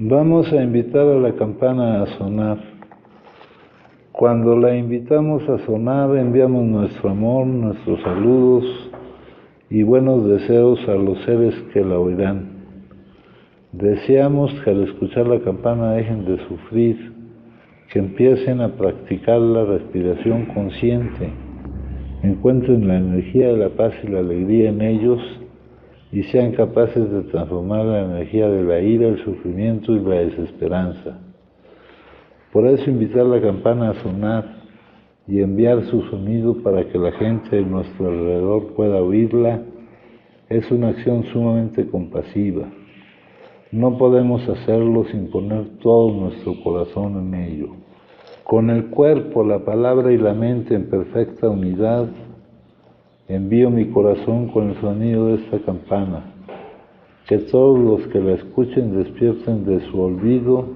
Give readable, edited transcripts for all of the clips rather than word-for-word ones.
Vamos a invitar a la campana a sonar. Cuando la invitamos a sonar, enviamos nuestro amor, nuestros saludos y buenos deseos a los seres que la oirán. Deseamos que al escuchar la campana dejen de sufrir, que empiecen a practicar la respiración consciente, encuentren la energía de la paz y la alegría en ellos y sean capaces de transformar la energía de la ira, el sufrimiento y la desesperanza. Por eso invitar la campana a sonar y enviar su sonido para que la gente de nuestro alrededor pueda oírla es una acción sumamente compasiva. No podemos hacerlo sin poner todo nuestro corazón en ello. Con el cuerpo, la palabra y la mente en perfecta unidad, envío mi corazón con el sonido de esta campana. Que todos los que la escuchen despierten de su olvido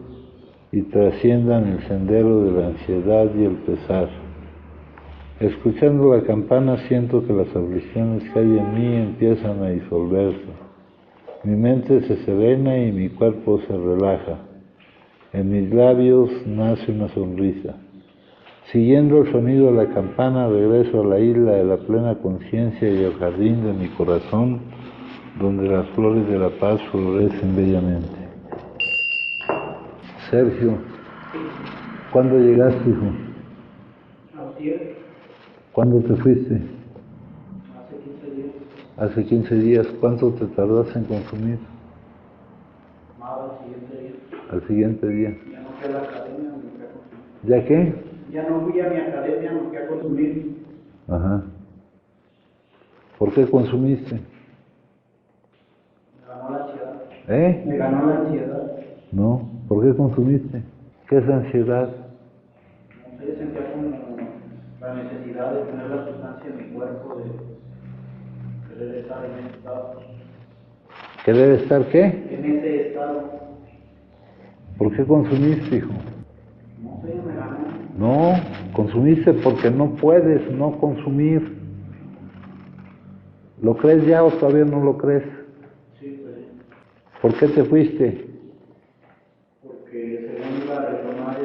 y trasciendan el sendero de la ansiedad y el pesar. Escuchando la campana siento que las aflicciones que hay en mí empiezan a disolverse. Mi mente se serena y mi cuerpo se relaja. En mis labios nace una sonrisa. Siguiendo el sonido de la campana regreso a la isla de la plena conciencia y al jardín de mi corazón, donde las flores de la paz florecen bellamente. Sergio, ¿cuándo llegaste, hijo? Ayer. ¿Cuándo te fuiste? Hace 15 días. Hace 15 días. ¿Cuánto te tardaste en consumir? Al siguiente día. Al siguiente día. Ya no fui a la academia, me fui a consumir. ¿Ya qué? Ya no fui a mi academia, me fui a consumir. Ajá. ¿Por qué consumiste? Me ganó la ansiedad. ¿Eh? Me ganó la ansiedad. No. ¿Por qué consumiste? ¿Qué es ansiedad? No sé, sentía como la necesidad de tener la sustancia en mi cuerpo, de querer estar en ese estado. ¿Qué debe estar qué? En ese estado. ¿Por qué consumiste, hijo? No sé, me ganó. No, consumiste porque no puedes no consumir. ¿Lo crees ya o todavía no lo crees? Sí, pues sí. ¿Por qué te fuiste? Porque según iba a retomar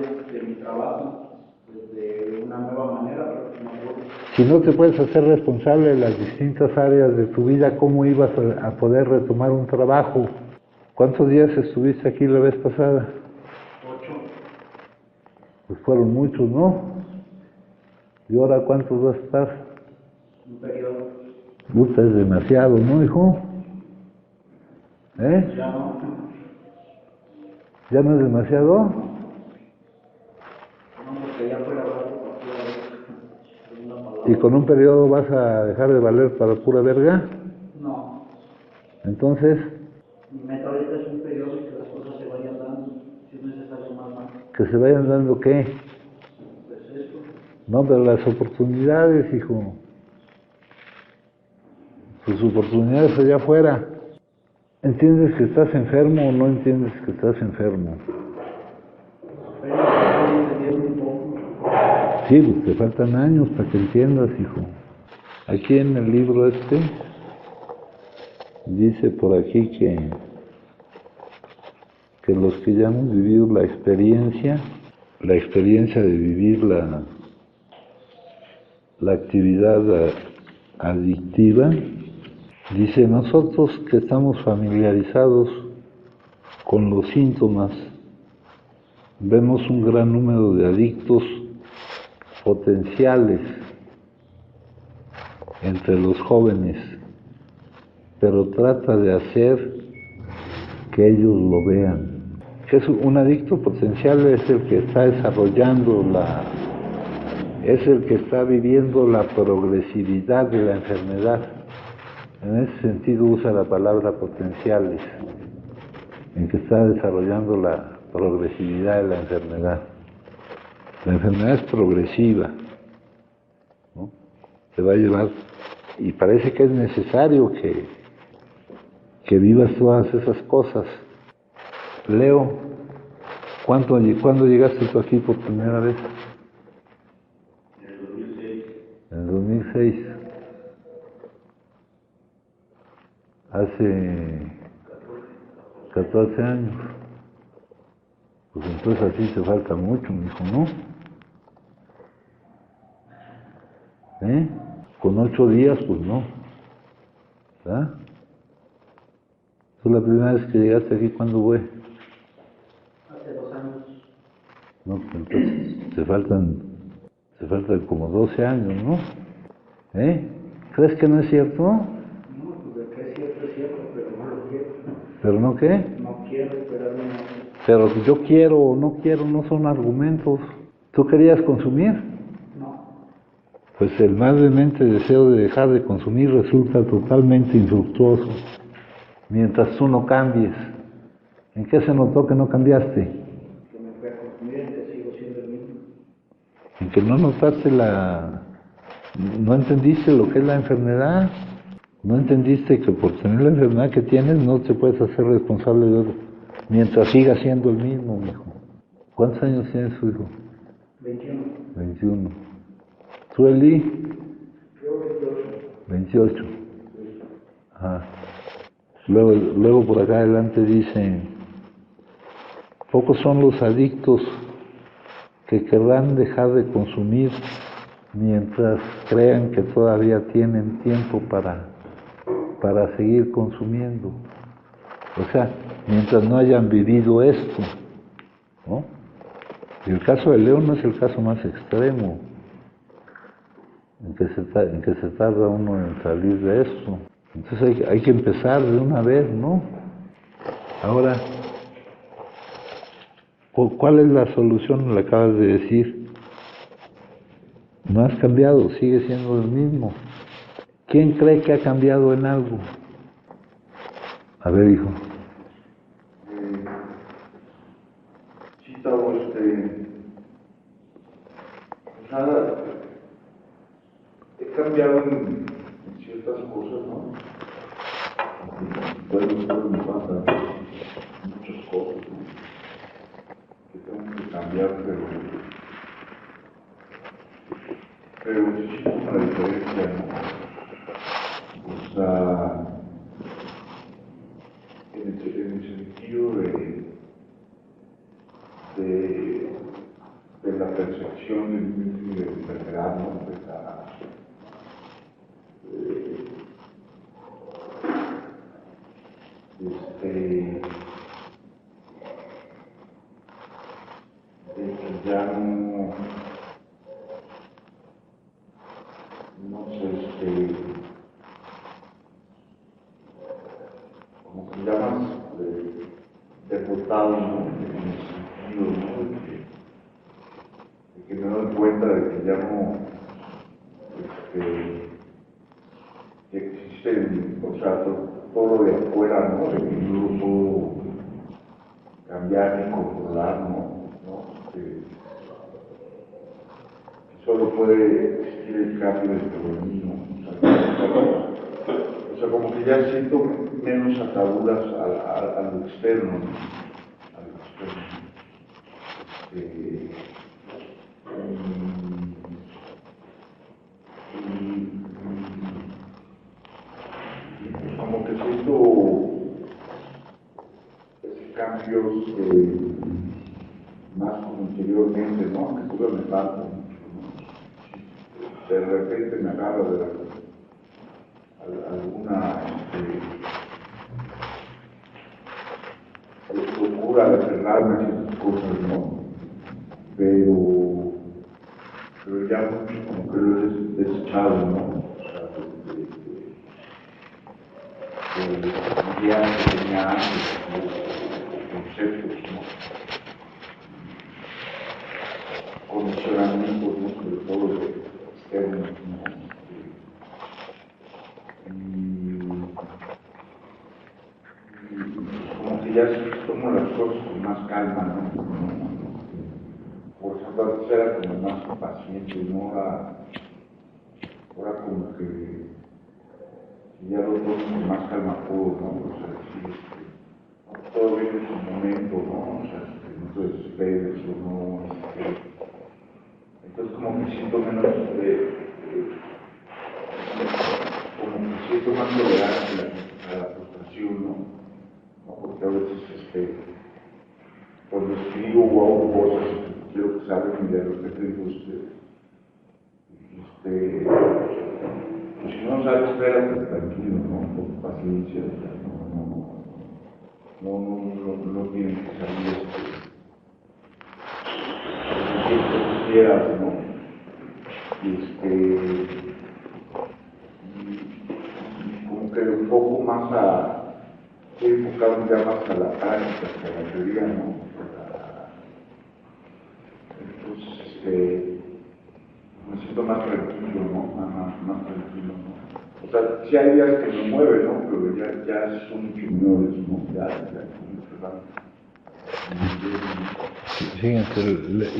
mi trabajo, pues de una nueva manera, pero no puedo. Si no te puedes hacer responsable de las distintas áreas de tu vida, ¿cómo ibas a poder retomar un trabajo? ¿Cuántos días estuviste aquí la vez pasada? 8. Pues fueron muchos, ¿no? ¿Y ahora cuántos vas a estar? Un periodo. Puta, es demasiado, ¿no, hijo? ¿Eh? Ya no. ¿Ya no es demasiado? No, porque ya fue la verdad por ¿Y con un periodo vas a dejar de valer para pura verga? No. Entonces, Mi meta ahorita es un periodo y que las cosas se vayan dando. Si es necesario más. ¿que se vayan dando qué? Pues eso. No, pero las oportunidades, hijo. Tus oportunidades allá afuera. ¿Entiendes que estás enfermo o no entiendes que estás enfermo? Pero estoy entendiendo un poco. Sí, pues te faltan años para que entiendas, hijo. Aquí en el libro dice por aquí que los que ya hemos vivido la experiencia de vivir la actividad adictiva, dice, nosotros que estamos familiarizados con los síntomas, vemos un gran número de adictos potenciales entre los jóvenes, pero trata de hacer que ellos lo vean. Que es un adicto potencial es el que está desarrollando es el que está viviendo la progresividad de la enfermedad. En ese sentido usa la palabra potenciales, en que está desarrollando la progresividad de la enfermedad. La enfermedad es progresiva, ¿no? Te va a llevar, y parece que es necesario que vivas todas esas cosas. Leo, ¿cuándo llegaste tú aquí por primera vez? En el 2006. En el 2006. Hace 14 años. Pues entonces así te falta mucho, mijo, ¿no? Con 8 días, pues no, ¿verdad? ¿Tú la primera vez que llegaste aquí, cuándo fue? Hace 2 años. No, pues entonces te faltan como 12 años, ¿no? ¿Crees que no es cierto? No, pues de que es cierto, pero no lo quiero. ¿Pero no qué? No quiero esperarme más. Pero yo quiero o no quiero no son argumentos. ¿Tú querías consumir? No. Pues el más vehemente deseo de dejar de consumir resulta totalmente infructuoso mientras tú no cambies. ¿En qué se notó que no cambiaste? Que me fui a consumir y que sigo siendo el mismo. En que no notaste no entendiste lo que es la enfermedad, no entendiste que por tener la enfermedad que tienes no te puedes hacer responsable de otro, mientras sigas siendo el mismo, mijo. ¿Cuántos años tiene su hijo? 21. 21. ¿Tú, Eli? Yo 28. Ajá. Luego por acá adelante dicen, pocos son los adictos que querrán dejar de consumir mientras crean que todavía tienen tiempo para seguir consumiendo. O sea, mientras no hayan vivido esto, ¿no? Y el caso de Leo no es el caso más extremo, en que se tarda uno en salir de esto. Entonces hay que empezar de una vez, ¿no? Ahora, ¿cuál es la solución? Le acabas de decir. No has cambiado, sigue siendo el mismo. ¿Quién cree que ha cambiado en algo? A ver, hijo. Sí, Tavo, nada, he cambiado en ciertas cosas, ¿no? Bueno, me pasan muchas cosas, ¿no? Que tengo que cambiar, pero sí sí como la diferencia, ¿no? O sea, en el sentido de la percepción de enfermedad, ¿no? De que ya no sé, como que ya más derrotado, ¿no? En el sentido, ¿no? De que me doy cuenta de que ya no, que existen, o sea, todo lo de afuera, ¿no? De que no lo puedo cambiar ni controlar, ¿no? Que solo puede existir el cambio dentro de mí, ¿no? O sea, como que ya siento menos ataduras a lo externo, ¿no? A lo externo. Y como que siento ese cambios más como interiormente, ¿no? Que todavía me falta mucho, ¿no? De repente me agarra de alguna locura de aferrarme a ciertas cosas, ¿no? Pero ya como que lo he desechado, ¿no? O sea, de ideas que tenía antes, de conceptos, ¿no? Condicionamientos, ¿no? Sobre todo externos, ¿no? Como que ya se tomo las cosas con más calma, ¿no? Por ejemplo, antes era como más paciente, ¿no? Ahora como que ya lo tomo con más calma todo, ¿no? O sea, sí, todo viene en su momento, ¿no? O sea, no te desesperes o no. Entonces como que siento menos, como que siento más tolerancia a la frustración, ¿no? Porque a veces cuando escribo o hago cosas, quiero que salgan de lo que te digo usted. Pues si no sale, espérate, tranquilo, ¿no? Con paciencia, no tienen que salir que quieras, ¿no? Y como que un poco más enfocado ya más a la práctica que a la teoría, ¿no? Entonces, me siento más tranquilo, ¿no? Más tranquilo, ¿no? O sea, sí hay días que me mueven, ¿no? Pero ya son chingos, ¿no? Ya como que van. Fíjense,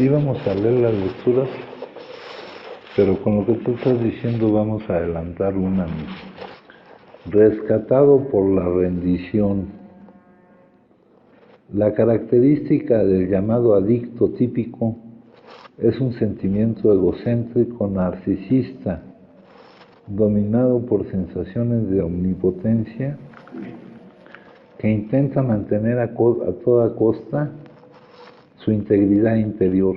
íbamos a leer las lecturas, pero con lo que tú estás diciendo vamos a adelantar una. Rescatado por la rendición. La característica del llamado adicto típico es un sentimiento egocéntrico narcisista, dominado por sensaciones de omnipotencia, que intenta mantener a toda costa su integridad interior.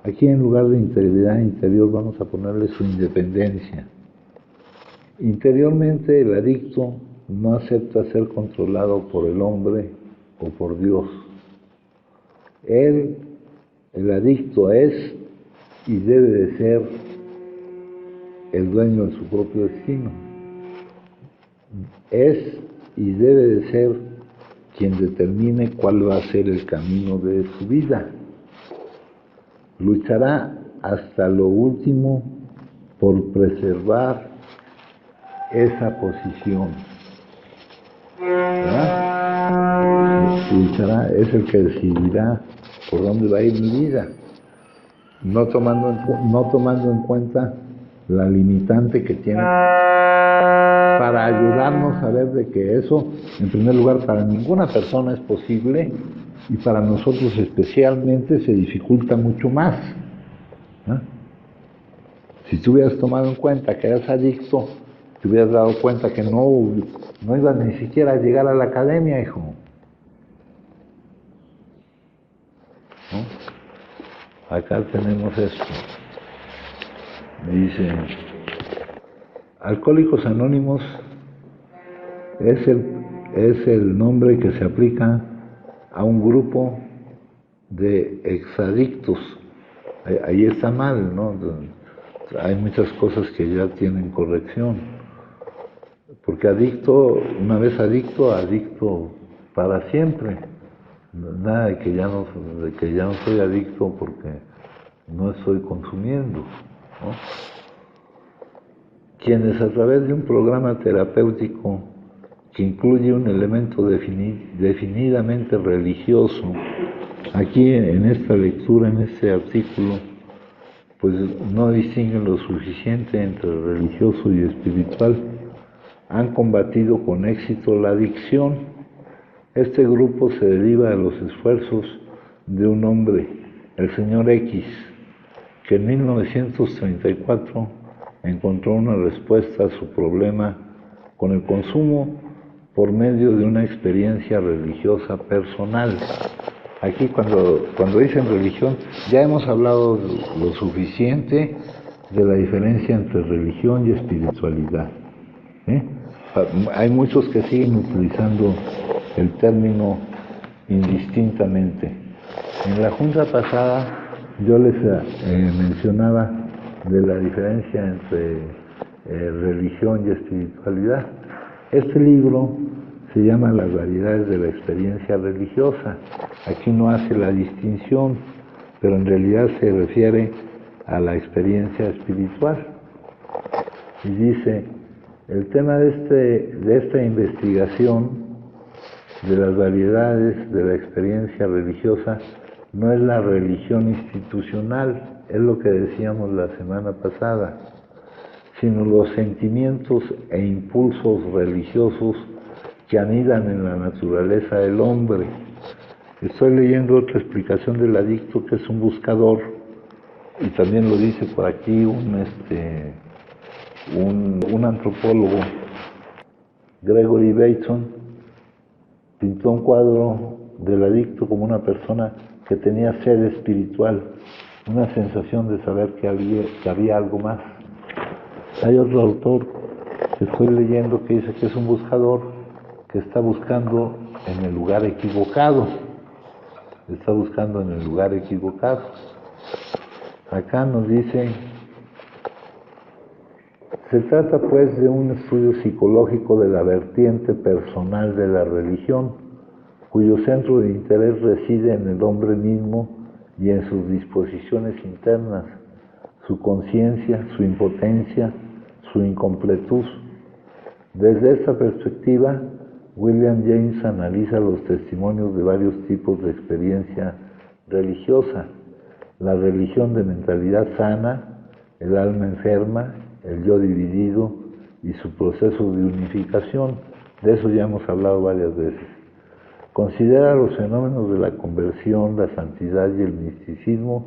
Aquí en lugar de integridad interior vamos a ponerle su independencia. Interiormente el adicto no acepta ser controlado por el hombre o por Dios. Él, el adicto, es y debe de ser el dueño de su propio destino. Es y debe de ser quien determine cuál va a ser el camino de su vida. Luchará hasta lo último por preservar esa posición. ¿Verdad? Luchará, es el que decidirá por dónde va a ir mi vida, no tomando en cuenta la limitante que tiene, para ayudarnos a ver de que eso, en primer lugar, para ninguna persona es posible y para nosotros especialmente se dificulta mucho más. ¿No? Si tú hubieras tomado en cuenta que eras adicto, te hubieras dado cuenta que no ibas ni siquiera a llegar a la academia, hijo. ¿No? Acá tenemos esto. Dice, Alcohólicos Anónimos es el nombre que se aplica a un grupo de exadictos. Ahí está mal, ¿no? Hay muchas cosas que ya tienen corrección. Porque adicto, una vez adicto para siempre. Nada de que ya no soy adicto porque no estoy consumiendo, ¿no? Quienes a través de un programa terapéutico que incluye un elemento definidamente religioso, aquí en esta lectura, en este artículo, pues no distinguen lo suficiente entre religioso y espiritual, han combatido con éxito la adicción. Este grupo se deriva de los esfuerzos de un hombre, el señor X, que en 1934 encontró una respuesta a su problema con el consumo por medio de una experiencia religiosa personal. Aquí cuando dicen religión, ya hemos hablado lo suficiente de la diferencia entre religión y espiritualidad. Hay muchos que siguen utilizando el término indistintamente. En la junta pasada yo les mencionaba de la diferencia entre religión y espiritualidad. Este libro se llama Las variedades de la experiencia religiosa. Aquí no hace la distinción, pero en realidad se refiere a la experiencia espiritual. Y dice, el tema de esta investigación de las variedades de la experiencia religiosa no es la religión institucional, es lo que decíamos la semana pasada, sino los sentimientos e impulsos religiosos que anidan en la naturaleza del hombre. Estoy leyendo otra explicación del adicto, que es un buscador, y también lo dice por aquí un antropólogo, Gregory Bateson, pintó un cuadro del adicto como una persona que tenía sed espiritual, una sensación de saber que había algo más. Hay otro autor que estoy leyendo que dice que es un buscador que está buscando en el lugar equivocado. Está buscando en el lugar equivocado. Acá nos dice, se trata pues de un estudio psicológico de la vertiente personal de la religión, cuyo centro de interés reside en el hombre mismo y en sus disposiciones internas, su conciencia, su impotencia, su incompletud. Desde esta perspectiva, William James analiza los testimonios de varios tipos de experiencia religiosa: la religión de mentalidad sana, el alma enferma, el yo dividido y su proceso de unificación. De eso ya hemos hablado varias veces. Considera los fenómenos de la conversión, la santidad y el misticismo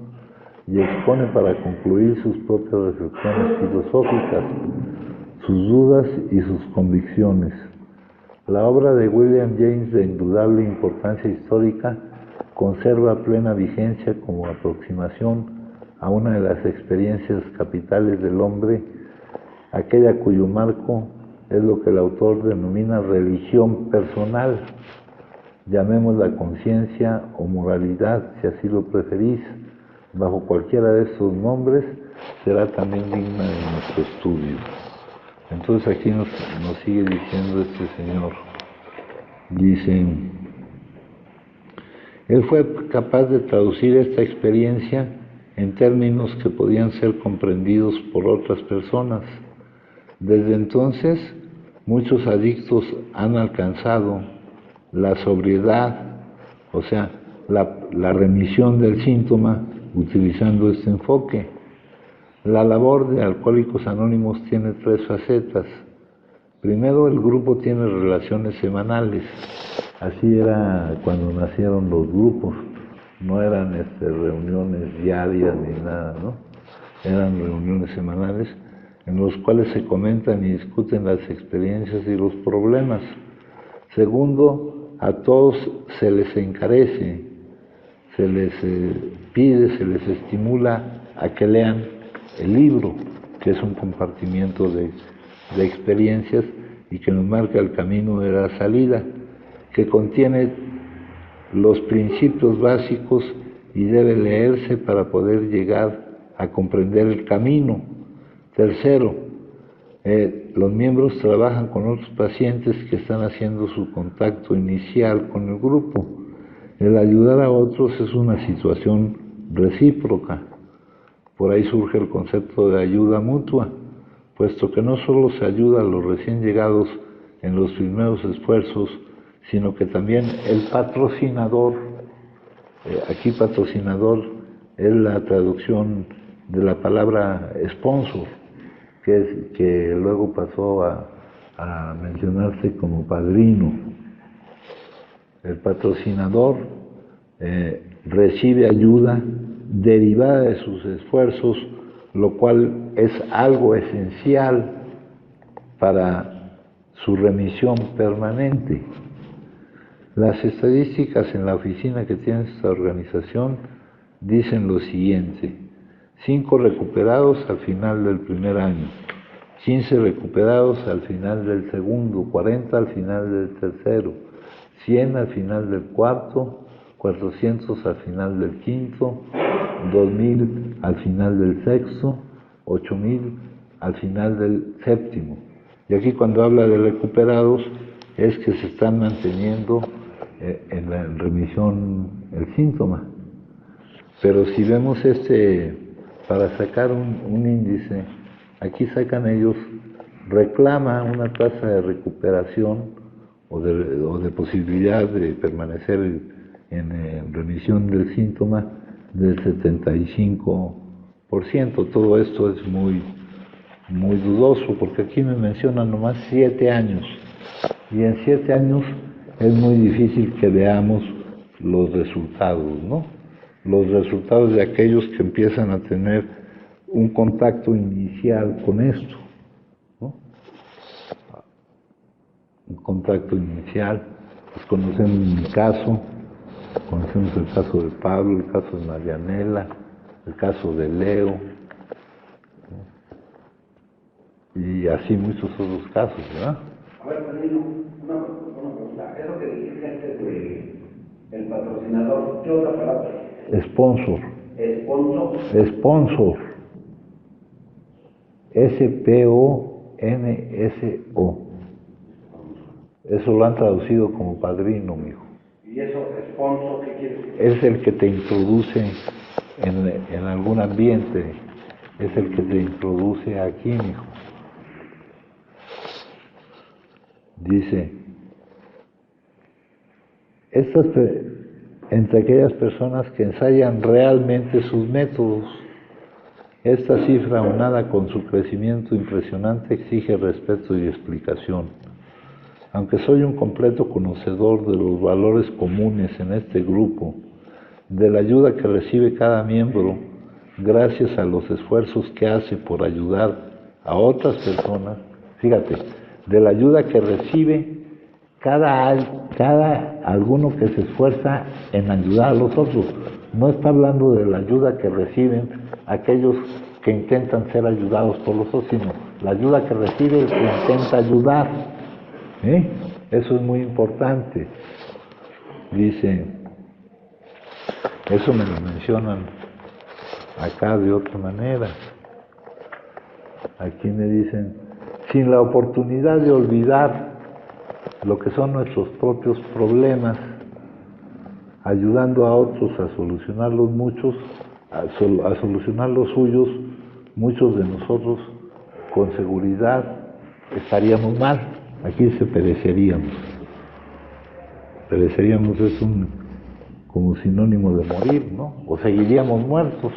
y expone para concluir sus propias reflexiones filosóficas, sus dudas y sus convicciones. La obra de William James, de indudable importancia histórica, conserva plena vigencia como aproximación a una de las experiencias capitales del hombre, aquella cuyo marco es lo que el autor denomina religión personal. Llamémosla conciencia o moralidad, si así lo preferís. Bajo cualquiera de estos nombres será también digna de nuestro estudio. Entonces aquí nos sigue diciendo este señor. Dice, él fue capaz de traducir esta experiencia en términos que podían ser comprendidos por otras personas. Desde entonces, muchos adictos han alcanzado la sobriedad, o sea, la remisión del síntoma utilizando este enfoque. La labor de Alcohólicos Anónimos tiene tres facetas. Primero, el grupo tiene relaciones semanales. Así era cuando nacieron los grupos. No eran reuniones diarias ni nada, ¿no? Eran reuniones semanales en los cuales se comentan y discuten las experiencias y los problemas. Segundo, a todos se les encarece, se les pide, se les estimula a que lean el libro, que es un compartimiento de experiencias y que nos marca el camino de la salida, que contiene los principios básicos y debe leerse para poder llegar a comprender el camino. Tercero, los miembros trabajan con otros pacientes que están haciendo su contacto inicial con el grupo. El ayudar a otros es una situación recíproca. Por ahí surge el concepto de ayuda mutua, puesto que no solo se ayuda a los recién llegados en los primeros esfuerzos, sino que también el patrocinador, aquí patrocinador es la traducción de la palabra sponsor, que luego pasó a mencionarse como padrino. El patrocinador recibe ayuda derivada de sus esfuerzos, lo cual es algo esencial para su remisión permanente. Las estadísticas en la oficina que tiene esta organización dicen lo siguiente: 5 recuperados al final del primer año, 15 recuperados al final del segundo, 40 al final del tercero, 100 al final del cuarto, 400 al final del quinto, 2000 al final del sexto, 8000 al final del séptimo. Y aquí cuando habla de recuperados es que se están manteniendo en la remisión el síntoma. Pero si vemos para sacar un índice, aquí sacan ellos, reclama una tasa de recuperación o de posibilidad de permanecer en remisión del síntoma del 75%. Todo esto es muy dudoso, porque aquí me mencionan nomás 7 años, y en 7 años es muy difícil que veamos los resultados, ¿no? Los resultados de aquellos que empiezan a tener un contacto inicial con esto, ¿no? Un contacto inicial, pues conocen mi caso, Conocemos el caso de Pablo, el caso de Marianela, el caso de Leo, y así muchos otros casos, ¿verdad? A ver, Padrino, una pregunta. Eso que dijiste antes de el patrocinador, ¿qué otra palabra? Sponsor. ¿Sponsor? Sponsor. S-P-O-N-S-O. Eso lo han traducido como padrino, mijo. ¿Y eso, sponsor, qué quiere decir? Es el que te introduce en algún ambiente, es el que te introduce aquí, mijo. Dice, entre aquellas personas que ensayan realmente sus métodos, esta cifra aunada con su crecimiento impresionante exige respeto y explicación. Aunque soy un completo conocedor de los valores comunes en este grupo, de la ayuda que recibe cada miembro, gracias a los esfuerzos que hace por ayudar a otras personas, fíjate, de la ayuda que recibe cada alguno que se esfuerza en ayudar a los otros. No está hablando de la ayuda que reciben aquellos que intentan ser ayudados por los otros, sino la ayuda que recibe el que intenta ayudar. Eso es muy importante. Dice, eso me lo mencionan acá de otra manera. Aquí me dicen, sin la oportunidad de olvidar lo que son nuestros propios problemas, ayudando a otros a solucionar a solucionar los suyos, muchos de nosotros con seguridad estaríamos mal. Aquí dice pereceríamos. Pereceríamos es como sinónimo de morir, ¿no? O seguiríamos muertos.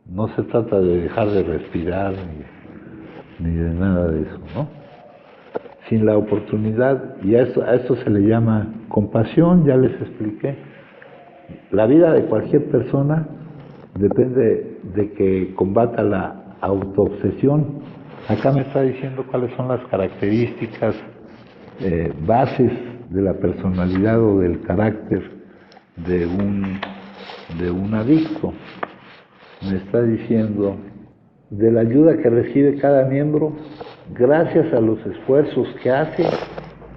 No se trata de dejar de respirar ni de nada de eso, ¿no? Sin la oportunidad, y a esto se le llama compasión, ya les expliqué. La vida de cualquier persona depende de que combata la autoobsesión. Acá me está diciendo cuáles son las características bases de la personalidad o del carácter de un adicto. Me está diciendo de la ayuda que recibe cada miembro gracias a los esfuerzos que hace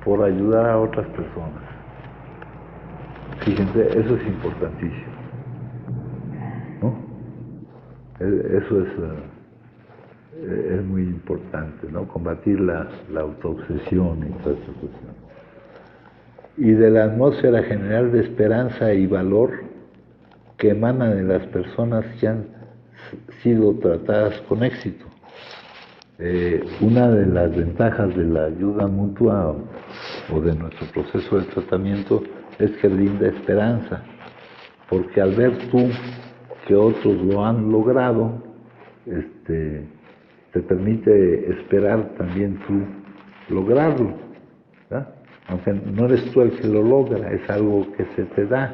por ayudar a otras personas. Fíjense, eso es importantísimo, ¿no? Eso es muy importante, ¿no? Combatir la autoobsesión y toda esa cuestión. Y de la atmósfera general de esperanza y valor que emana de las personas que han sido tratadas con éxito. Una de las ventajas de la ayuda mutua o de nuestro proceso de tratamiento es que brinda esperanza, porque al ver tú que otros lo han logrado, te permite esperar también tú lograrlo, ¿verdad? Aunque no eres tú el que lo logra, es algo que se te da,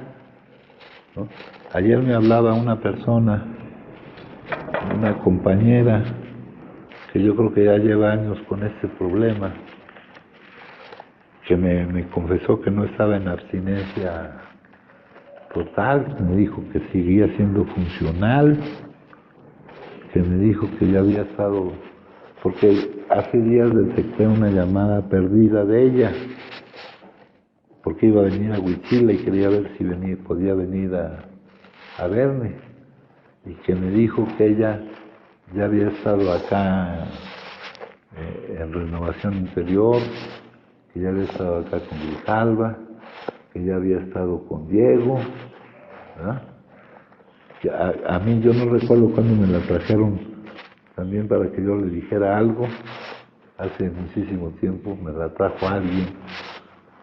¿no? Ayer me hablaba una persona, una compañera, que yo creo que ya lleva años con este problema, que me confesó que no estaba en abstinencia total, que me dijo que seguía siendo funcional, que me dijo que ya había estado, porque hace días detecté una llamada perdida de ella, porque iba a venir a Huichila y quería ver si podía venir a verme, y que me dijo que ella ya había estado acá en Renovación Interior, que ya había estado acá con Grijalva, que ya había estado con Diego, ¿verdad? Que a mí yo no recuerdo cuándo me la trajeron también para que yo le dijera algo, hace muchísimo tiempo me la trajo alguien,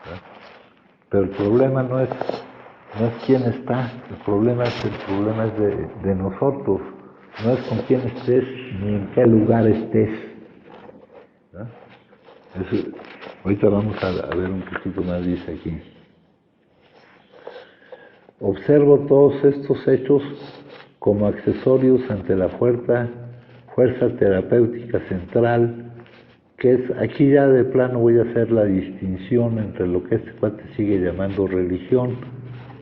¿verdad? Pero el problema no es quién está, el problema es de nosotros, no es con quién estés ni en qué lugar estés, ¿verdad? Eso, ahorita vamos a ver un poquito más, dice aquí. Observo todos estos hechos como accesorios ante la fuerza terapéutica central, que es, aquí ya de plano voy a hacer la distinción entre lo que este cuate sigue llamando religión,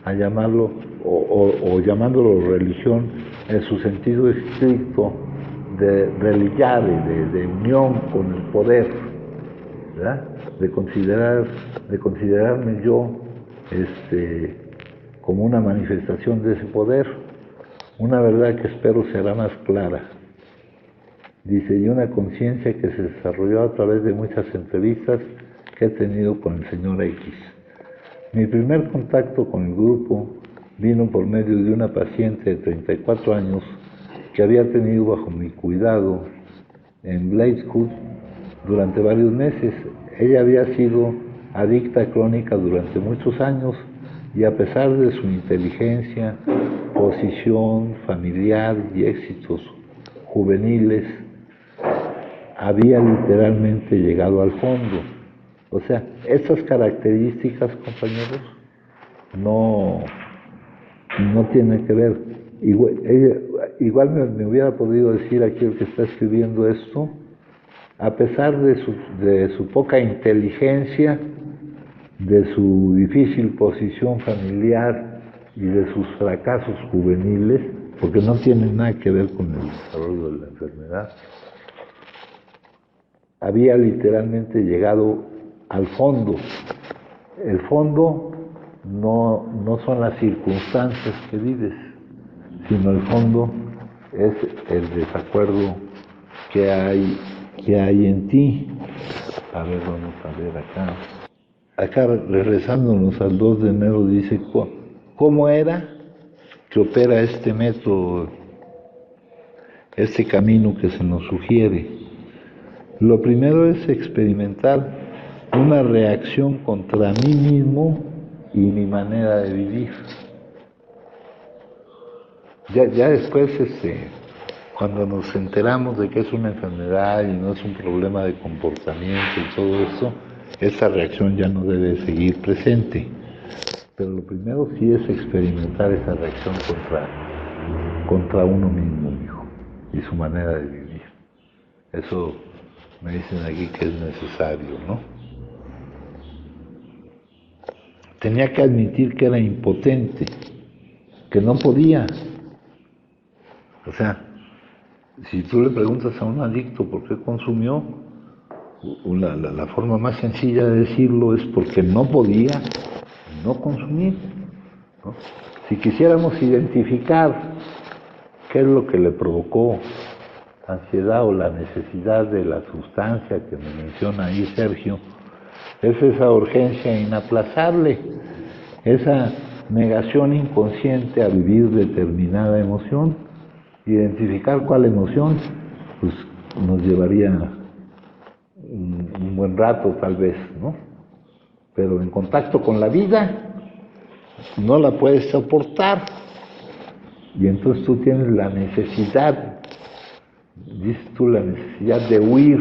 a llamarlo, o llamándolo religión en su sentido estricto de religare, de unión con el poder, ¿verdad? De considerarme yo como una manifestación de ese poder, una verdad que espero será más clara. Dice, y una conciencia que se desarrolló a través de muchas entrevistas que he tenido con el señor X. Mi primer contacto con el grupo vino por medio de una paciente de 34 años que había tenido bajo mi cuidado en Blakewood durante varios meses. Ella había sido adicta crónica durante muchos años y a pesar de su inteligencia, posición familiar y éxitos juveniles, había literalmente llegado al fondo. O sea, estas características, compañeros, no tienen que ver. Igual me hubiera podido decir aquí el que está escribiendo esto, a pesar de su poca inteligencia, de su difícil posición familiar y de sus fracasos juveniles, porque no tienen nada que ver con el desarrollo de la enfermedad, había literalmente llegado al fondo. El fondo no son las circunstancias que vives, sino el fondo es el desacuerdo que hay en ti. A ver, vamos a ver acá. Acá, regresándonos al 2 de enero, dice, ¿cómo era que opera este método, este camino que se nos sugiere? Lo primero es experimentar una reacción contra mí mismo y mi manera de vivir. Ya después, cuando nos enteramos de que es una enfermedad y no es un problema de comportamiento y todo eso, esa reacción ya no debe seguir presente. Pero lo primero sí es experimentar esa reacción contra uno mismo, hijo, y su manera de vivir. Eso me dicen aquí que es necesario, ¿no? Tenía que admitir que era impotente, que no podía. O sea, si tú le preguntas a un adicto por qué consumió, la forma más sencilla de decirlo es porque no podía no consumir, ¿no? Si quisiéramos identificar qué es lo que le provocó ansiedad o la necesidad de la sustancia que me menciona ahí Sergio, es esa urgencia inaplazable, esa negación inconsciente a vivir determinada emoción. Identificar cuál emoción, pues nos llevaría un buen rato tal vez, ¿no? Pero en contacto con la vida no la puedes soportar y entonces tú tienes la necesidad, dices tú, la necesidad de huir,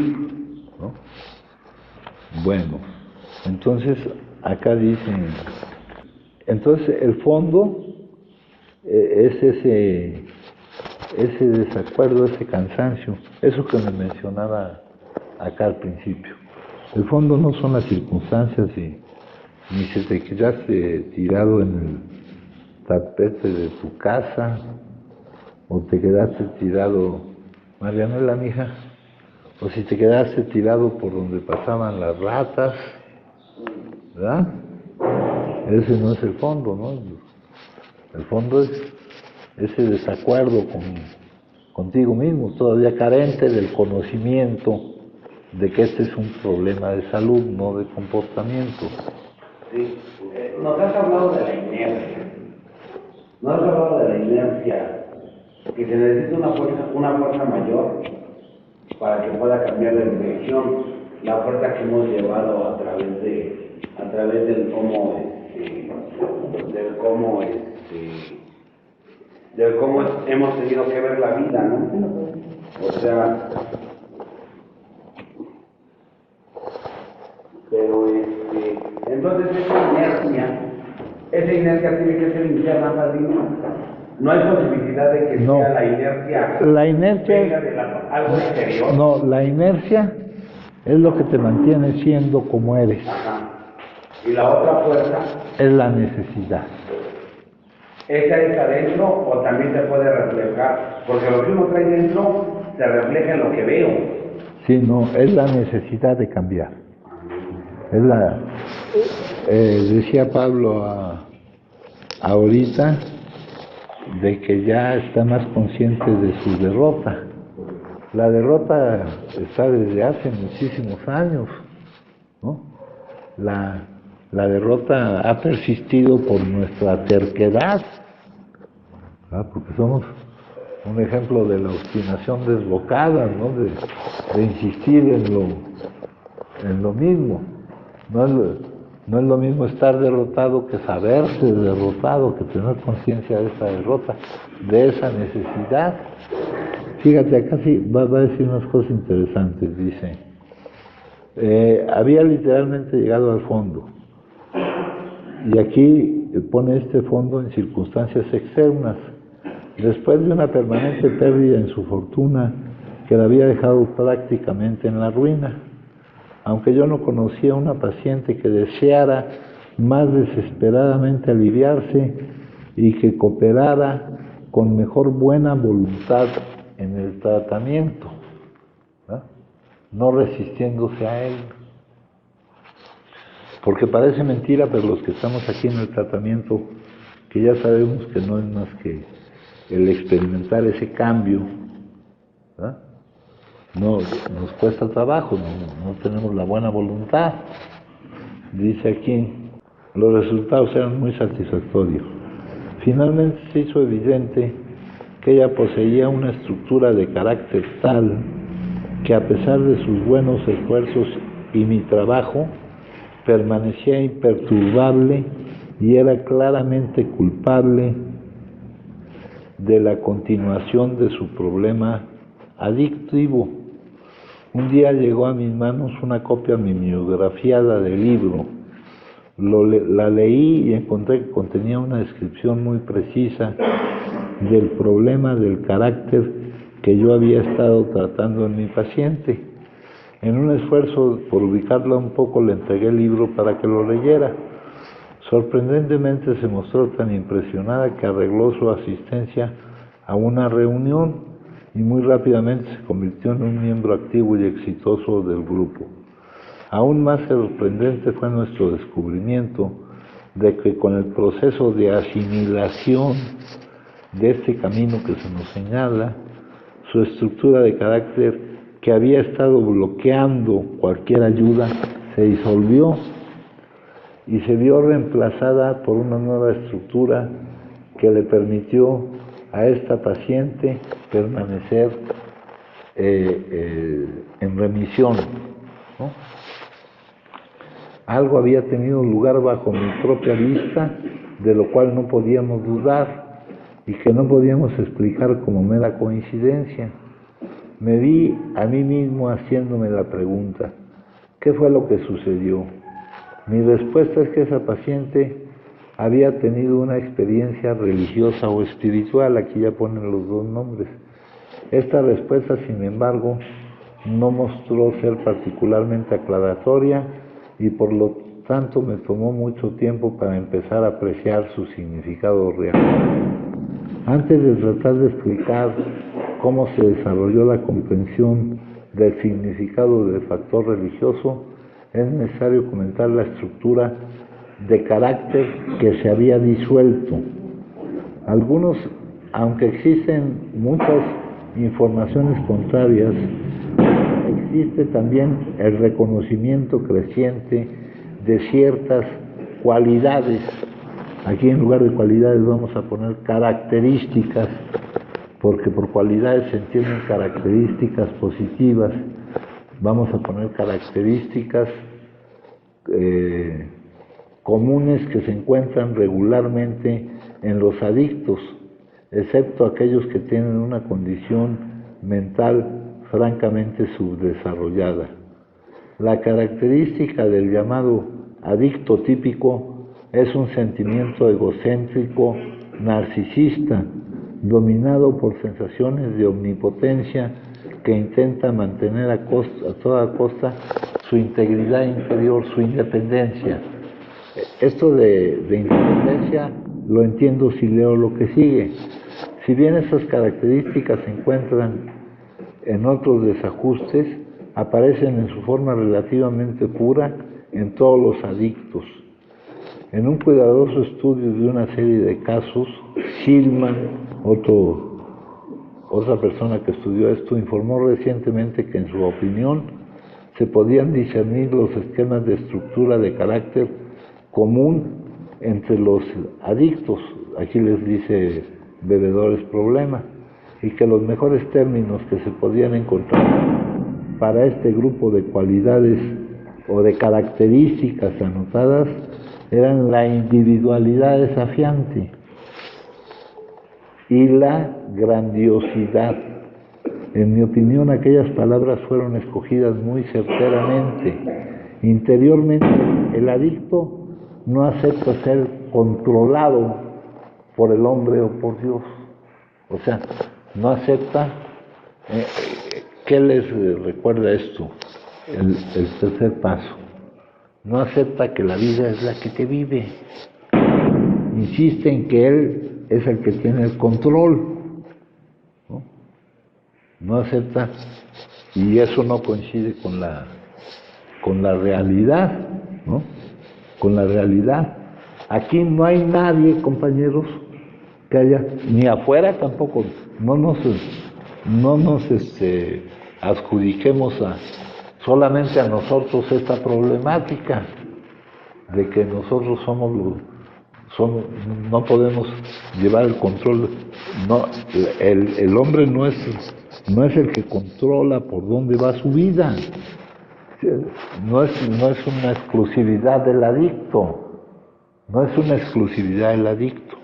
¿no? Bueno, entonces acá dicen, entonces el fondo es ese desacuerdo, ese cansancio, eso que me mencionaba acá al principio. El fondo no son las circunstancias ni si te quedaste tirado en el tapete de tu casa o te quedaste tirado, Marianela, mija, o si te quedaste tirado por donde pasaban las ratas, ¿verdad? Ese no es el fondo, ¿no? El fondo es ese desacuerdo contigo mismo, todavía carente del conocimiento de que este es un problema de salud, no de comportamiento. Sí, nos has hablado de la inercia. Nos has hablado de la inercia, que se necesita una fuerza mayor para que pueda cambiar de dirección. La fuerza que hemos llevado a través del cómo hemos tenido que ver la vida, ¿no? O sea, pero entonces esa inercia tiene que ser interna, padrino. No hay posibilidad de que sea la inercia venga de algo exterior. No, la inercia es lo que te mantiene siendo como eres. Ajá. Y la otra fuerza es la necesidad. ¿Esa es adentro o también se puede reflejar? Porque lo que uno trae dentro se refleja en lo que veo. Sí, no, es la necesidad de cambiar. Es la, decía Pablo ahorita, de que ya está más consciente de su derrota. La derrota está desde hace muchísimos años, ¿no? La derrota ha persistido por nuestra terquedad, ¿verdad? Porque somos un ejemplo de la obstinación desbocada, ¿no? De insistir en lo mismo. No es lo mismo estar derrotado que saberse derrotado, que tener conciencia de esa derrota, de esa necesidad. Fíjate, acá sí va a decir unas cosas interesantes, dice. Había literalmente llegado al fondo. Y aquí pone este fondo en circunstancias externas. Después de una permanente pérdida en su fortuna, que la había dejado prácticamente en la ruina. Aunque yo no conocía a una paciente que deseara más desesperadamente aliviarse y que cooperara con mejor buena voluntad en el tratamiento, ¿verdad? No resistiéndose a él. Porque parece mentira, pero los que estamos aquí en el tratamiento, que ya sabemos que no es más que el experimentar ese cambio, ¿verdad? No, nos cuesta trabajo, no tenemos la buena voluntad. Dice aquí, los resultados eran muy satisfactorios. Finalmente se hizo evidente que ella poseía una estructura de carácter tal que a pesar de sus buenos esfuerzos y mi trabajo, permanecía imperturbable y era claramente culpable de la continuación de su problema adictivo. Un día llegó a mis manos una copia mimeografiada del libro. La leí y encontré que contenía una descripción muy precisa del problema del carácter que yo había estado tratando en mi paciente. En un esfuerzo por ubicarla un poco, le entregué el libro para que lo leyera. Sorprendentemente se mostró tan impresionada que arregló su asistencia a una reunión y muy rápidamente se convirtió en un miembro activo y exitoso del grupo. Aún más sorprendente fue nuestro descubrimiento de que con el proceso de asimilación de este camino que se nos señala, su estructura de carácter que había estado bloqueando cualquier ayuda se disolvió y se vio reemplazada por una nueva estructura que le permitió a esta paciente permanecer en remisión, ¿no? Algo había tenido lugar bajo mi propia vista, de lo cual no podíamos dudar y que no podíamos explicar como mera coincidencia. Me vi a mí mismo haciéndome la pregunta, ¿qué fue lo que sucedió? Mi respuesta es que esa paciente había tenido una experiencia religiosa o espiritual, aquí ya ponen los dos nombres. Esta respuesta, sin embargo, no mostró ser particularmente aclaratoria y por lo tanto me tomó mucho tiempo para empezar a apreciar su significado real. Antes de tratar de explicar cómo se desarrolló la comprensión del significado del factor religioso, es necesario comentar la estructura de carácter que se había disuelto. Algunos, aunque existen muchas informaciones contrarias, existe también el reconocimiento creciente de ciertas cualidades. Aquí en lugar de cualidades vamos a poner características, porque por cualidades se entienden características positivas. Vamos a poner características comunes que se encuentran regularmente en los adictos, excepto aquellos que tienen una condición mental francamente subdesarrollada. La característica del llamado adicto típico es un sentimiento egocéntrico, narcisista, dominado por sensaciones de omnipotencia que intenta mantener a toda costa su integridad interior, su independencia. Esto de independencia lo entiendo si leo lo que sigue. Si bien esas características se encuentran en otros desajustes, aparecen en su forma relativamente pura en todos los adictos. En un cuidadoso estudio de una serie de casos, Hillman, otra persona que estudió esto, informó recientemente que en su opinión se podían discernir los esquemas de estructura de carácter común entre los adictos, aquí les dice bebedores problema, y que los mejores términos que se podían encontrar para este grupo de cualidades o de características anotadas eran la individualidad desafiante y la grandiosidad. En mi opinión, aquellas palabras fueron escogidas muy certeramente. Interiormente, el adicto no acepta ser controlado por el hombre o por Dios. O sea, no acepta. ¿Qué les recuerda esto? El tercer paso. No acepta que la vida es la que te vive. Insiste en que él es el que tiene el control. No acepta, y eso no coincide con la realidad, ¿no? Con la realidad. Aquí no hay nadie, compañeros, que haya, ni afuera tampoco, no nos adjudiquemos solamente a nosotros esta problemática de que nosotros no podemos llevar el control. No, el hombre no es el que controla por dónde va su vida. No es una exclusividad del adicto. No es una exclusividad del adicto.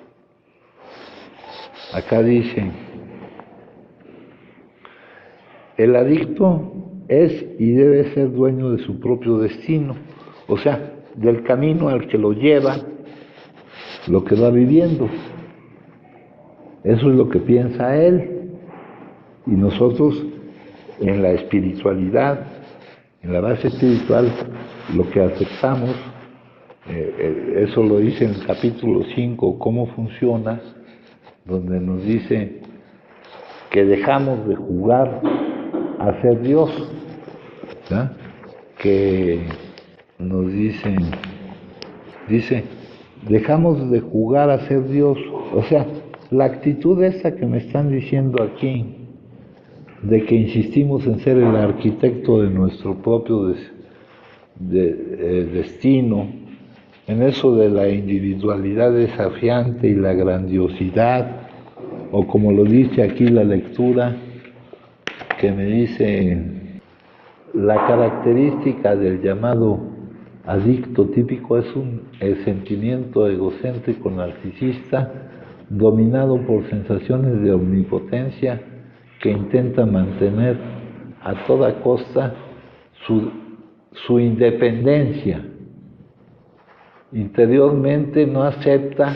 Acá dice, el adicto es y debe ser dueño de su propio destino, o sea, del camino al que lo lleva, lo que va viviendo. Eso es lo que piensa él. Y nosotros, en la espiritualidad, en la base espiritual, lo que aceptamos, eso lo dice en el capítulo 5, cómo funciona, donde nos dice que dejamos de jugar a ser Dios, ¿verdad? Que nos dice, dejamos de jugar a ser Dios. O sea, la actitud esa que me están diciendo aquí, de que insistimos en ser el arquitecto de nuestro propio destino, en eso de la individualidad desafiante y la grandiosidad, o como lo dice aquí la lectura, que me dice, la característica del llamado adicto típico es el sentimiento egocéntrico narcisista dominado por sensaciones de omnipotencia que intenta mantener a toda costa su independencia. Interiormente no acepta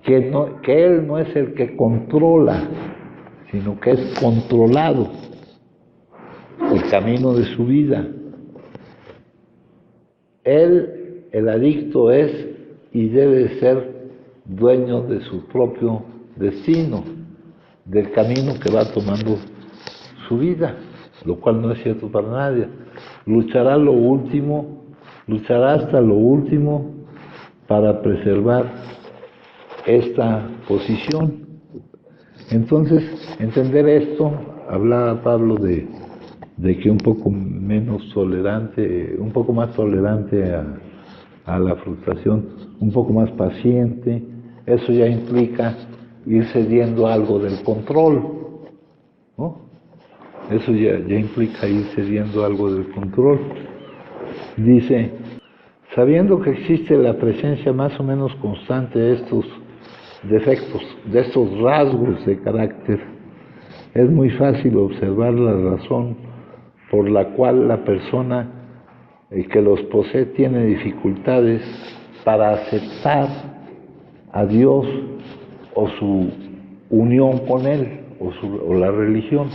que él no es el que controla, sino que es controlado el camino de su vida. Él, el adicto, es y debe ser dueño de su propio destino, del camino que va tomando su vida, lo cual no es cierto para nadie. Luchará hasta lo último para preservar esta posición. Entonces, entender esto, hablaba Pablo de que un poco más tolerante a la frustración, un poco más paciente. Eso ya implica ir cediendo algo del control, ¿no? Eso ya implica ir cediendo algo del control. Dice, sabiendo que existe la presencia más o menos constante de estos defectos, de estos rasgos de carácter, es muy fácil observar la razón por la cual la persona que los posee tiene dificultades para aceptar a Dios o su unión con Él o la religión,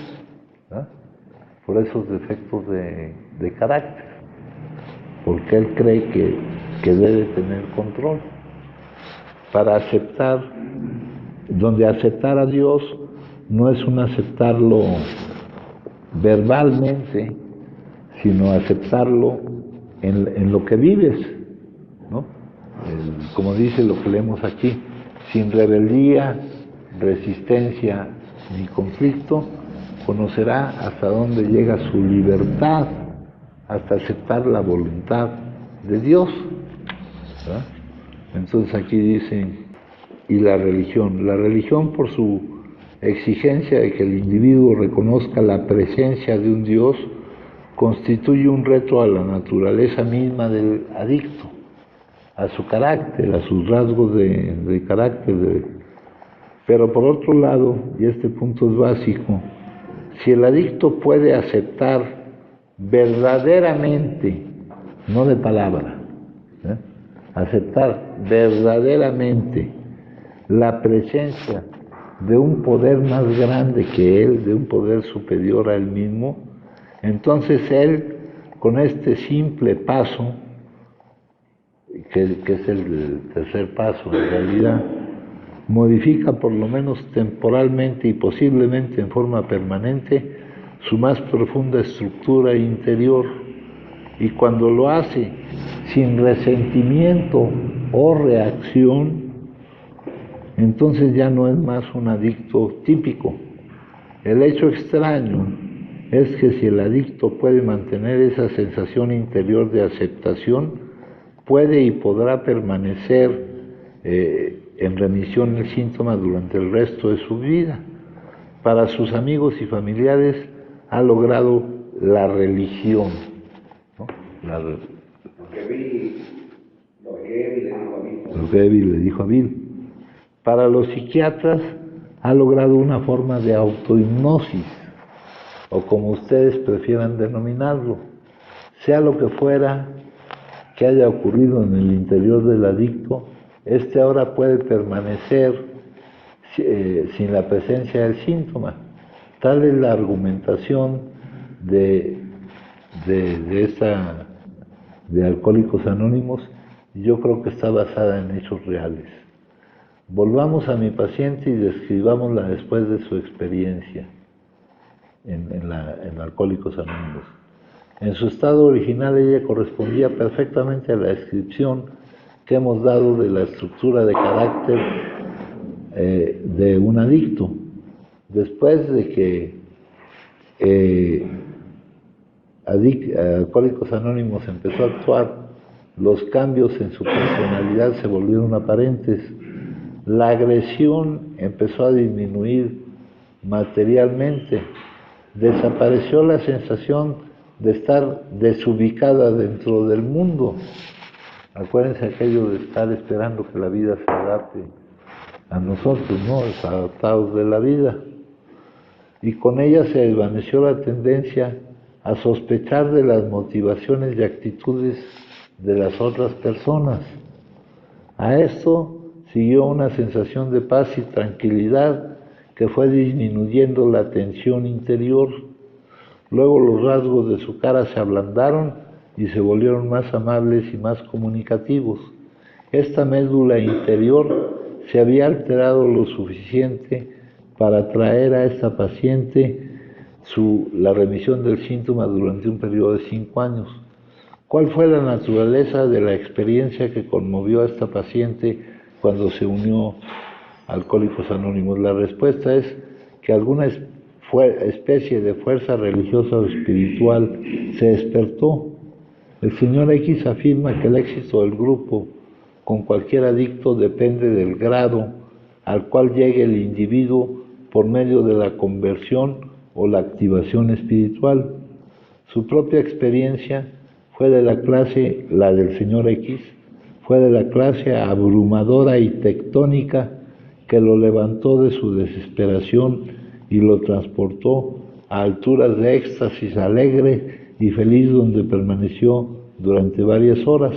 ¿verdad? Por esos defectos de carácter, porque él cree que debe tener control. para aceptar, donde aceptar a Dios no es un aceptarlo verbalmente, sino aceptarlo en lo que vives, ¿no? Como dice lo que leemos aquí, sin rebeldía, resistencia ni conflicto, conocerá hasta dónde llega su libertad, hasta aceptar la voluntad de Dios, ¿verdad? Entonces aquí dicen, y la religión por su exigencia de que el individuo reconozca la presencia de un Dios, constituye un reto a la naturaleza misma del adicto, a su carácter, a sus rasgos de carácter. Pero por otro lado, y este punto es básico, si el adicto puede aceptar verdaderamente, no de palabra, aceptar verdaderamente la presencia de un poder más grande que él, de un poder superior a él mismo, entonces él, con este simple paso, que es el tercer paso en realidad, modifica por lo menos temporalmente y posiblemente en forma permanente su más profunda estructura interior, y cuando lo hace sin resentimiento o reacción, entonces ya no es más un adicto típico. El hecho extraño es que si el adicto puede mantener esa sensación interior de aceptación, puede y podrá permanecer en remisión el síntoma durante el resto de su vida. Para sus amigos y familiares ha logrado la religión, ¿no? Lo que Evie le dijo a Bill. Para los psiquiatras ha logrado una forma de autohipnosis, o como ustedes prefieran denominarlo. Sea lo que fuera que haya ocurrido en el interior del adicto, este ahora puede permanecer sin la presencia del síntoma. Tal es la argumentación de Alcohólicos Anónimos, y yo creo que está basada en hechos reales. Volvamos a mi paciente y describámosla después de su experiencia en Alcohólicos Anónimos. En su estado original ella correspondía perfectamente a la descripción que hemos dado de la estructura de carácter de un adicto. Después de que Alcohólicos Anónimos empezó a actuar, los cambios en su personalidad se volvieron aparentes. La agresión empezó a disminuir materialmente. Desapareció la sensación de estar desubicada dentro del mundo. Acuérdense aquello de estar esperando que la vida se adapte a nosotros, ¿no? Desadaptados de la vida. Y con ella se desvaneció la tendencia a sospechar de las motivaciones y actitudes de las otras personas. A esto siguió una sensación de paz y tranquilidad que fue disminuyendo la tensión interior. Luego los rasgos de su cara se ablandaron y se volvieron más amables y más comunicativos. Esta médula interior se había alterado lo suficiente para traer a esta paciente la remisión del síntoma durante un periodo de 5 años. ¿Cuál fue la naturaleza de la experiencia que conmovió a esta paciente cuando se unió a Alcohólicos Anónimos? La respuesta es que alguna especie de fuerza religiosa o espiritual se despertó. El señor X afirma que el éxito del grupo con cualquier adicto depende del grado al cual llegue el individuo por medio de la conversión o la activación espiritual. Su propia experiencia fue de la clase, la del señor X, fue de la clase abrumadora y tectónica que lo levantó de su desesperación y lo transportó a alturas de éxtasis alegre y feliz, donde permaneció durante varias horas.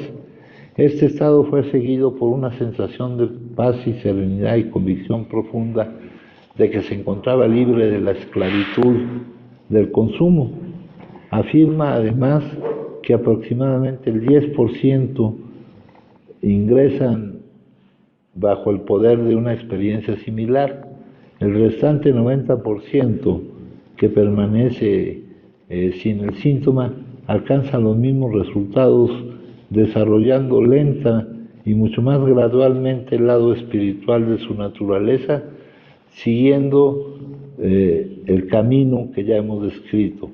Este estado fue seguido por una sensación de paz y serenidad y convicción profunda de que se encontraba libre de la esclavitud del consumo. Afirma además que aproximadamente el 10% ingresan bajo el poder de una experiencia similar. El restante 90% que permanece sin el síntoma alcanza los mismos resultados, desarrollando lenta y mucho más gradualmente el lado espiritual de su naturaleza, siguiendo el camino que ya hemos descrito.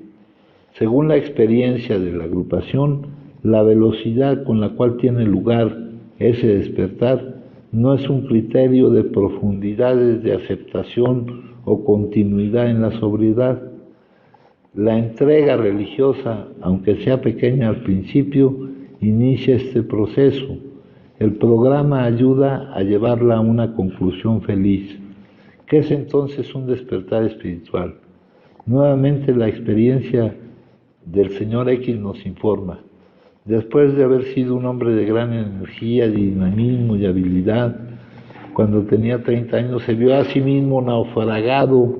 Según la experiencia de la agrupación, la velocidad con la cual tiene lugar ese despertar no es un criterio de profundidades de aceptación o continuidad en la sobriedad. La entrega religiosa, aunque sea pequeña al principio, inicia este proceso. El programa ayuda a llevarla a una conclusión feliz. ¿Qué es entonces un despertar espiritual? Nuevamente la experiencia del señor X nos informa. Después de haber sido un hombre de gran energía, dinamismo y habilidad, cuando tenía 30 años se vio a sí mismo naufragando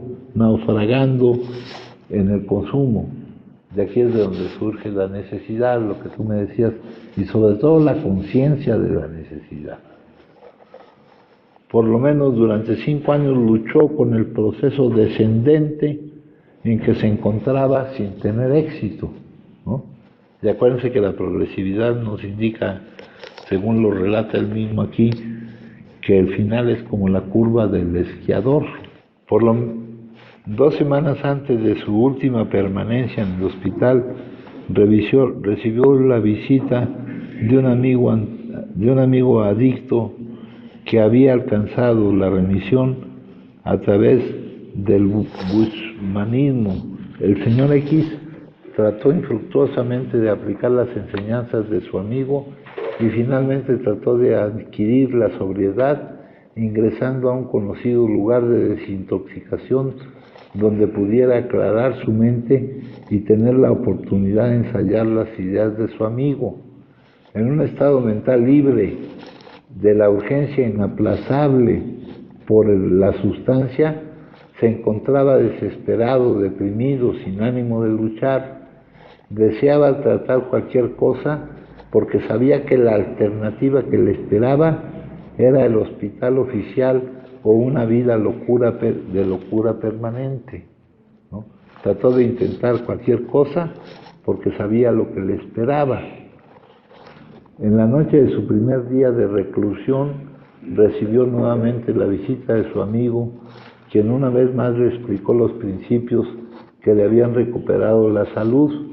en el consumo. De aquí es de donde surge la necesidad, lo que tú me decías, y sobre todo la conciencia de la necesidad. Por lo menos durante 5 años luchó con el proceso descendente en que se encontraba sin tener éxito, ¿no? Y acuérdense que la progresividad nos indica, según lo relata él mismo aquí, que el final es como la curva del esquiador. 2 semanas antes de su última permanencia en el hospital, recibió la visita de un amigo adicto que había alcanzado la remisión a través del bushmanismo. El señor X trató infructuosamente de aplicar las enseñanzas de su amigo y finalmente trató de adquirir la sobriedad ingresando a un conocido lugar de desintoxicación donde pudiera aclarar su mente y tener la oportunidad de ensayar las ideas de su amigo. En un estado mental libre de la urgencia inaplazable por la sustancia, se encontraba desesperado, deprimido, sin ánimo de luchar. Deseaba tratar cualquier cosa porque sabía que la alternativa que le esperaba era el hospital oficial o una vida de locura permanente, ¿no? Trató de intentar cualquier cosa porque sabía lo que le esperaba. En la noche de su primer día de reclusión, recibió nuevamente la visita de su amigo, quien una vez más le explicó los principios que le habían recuperado la salud.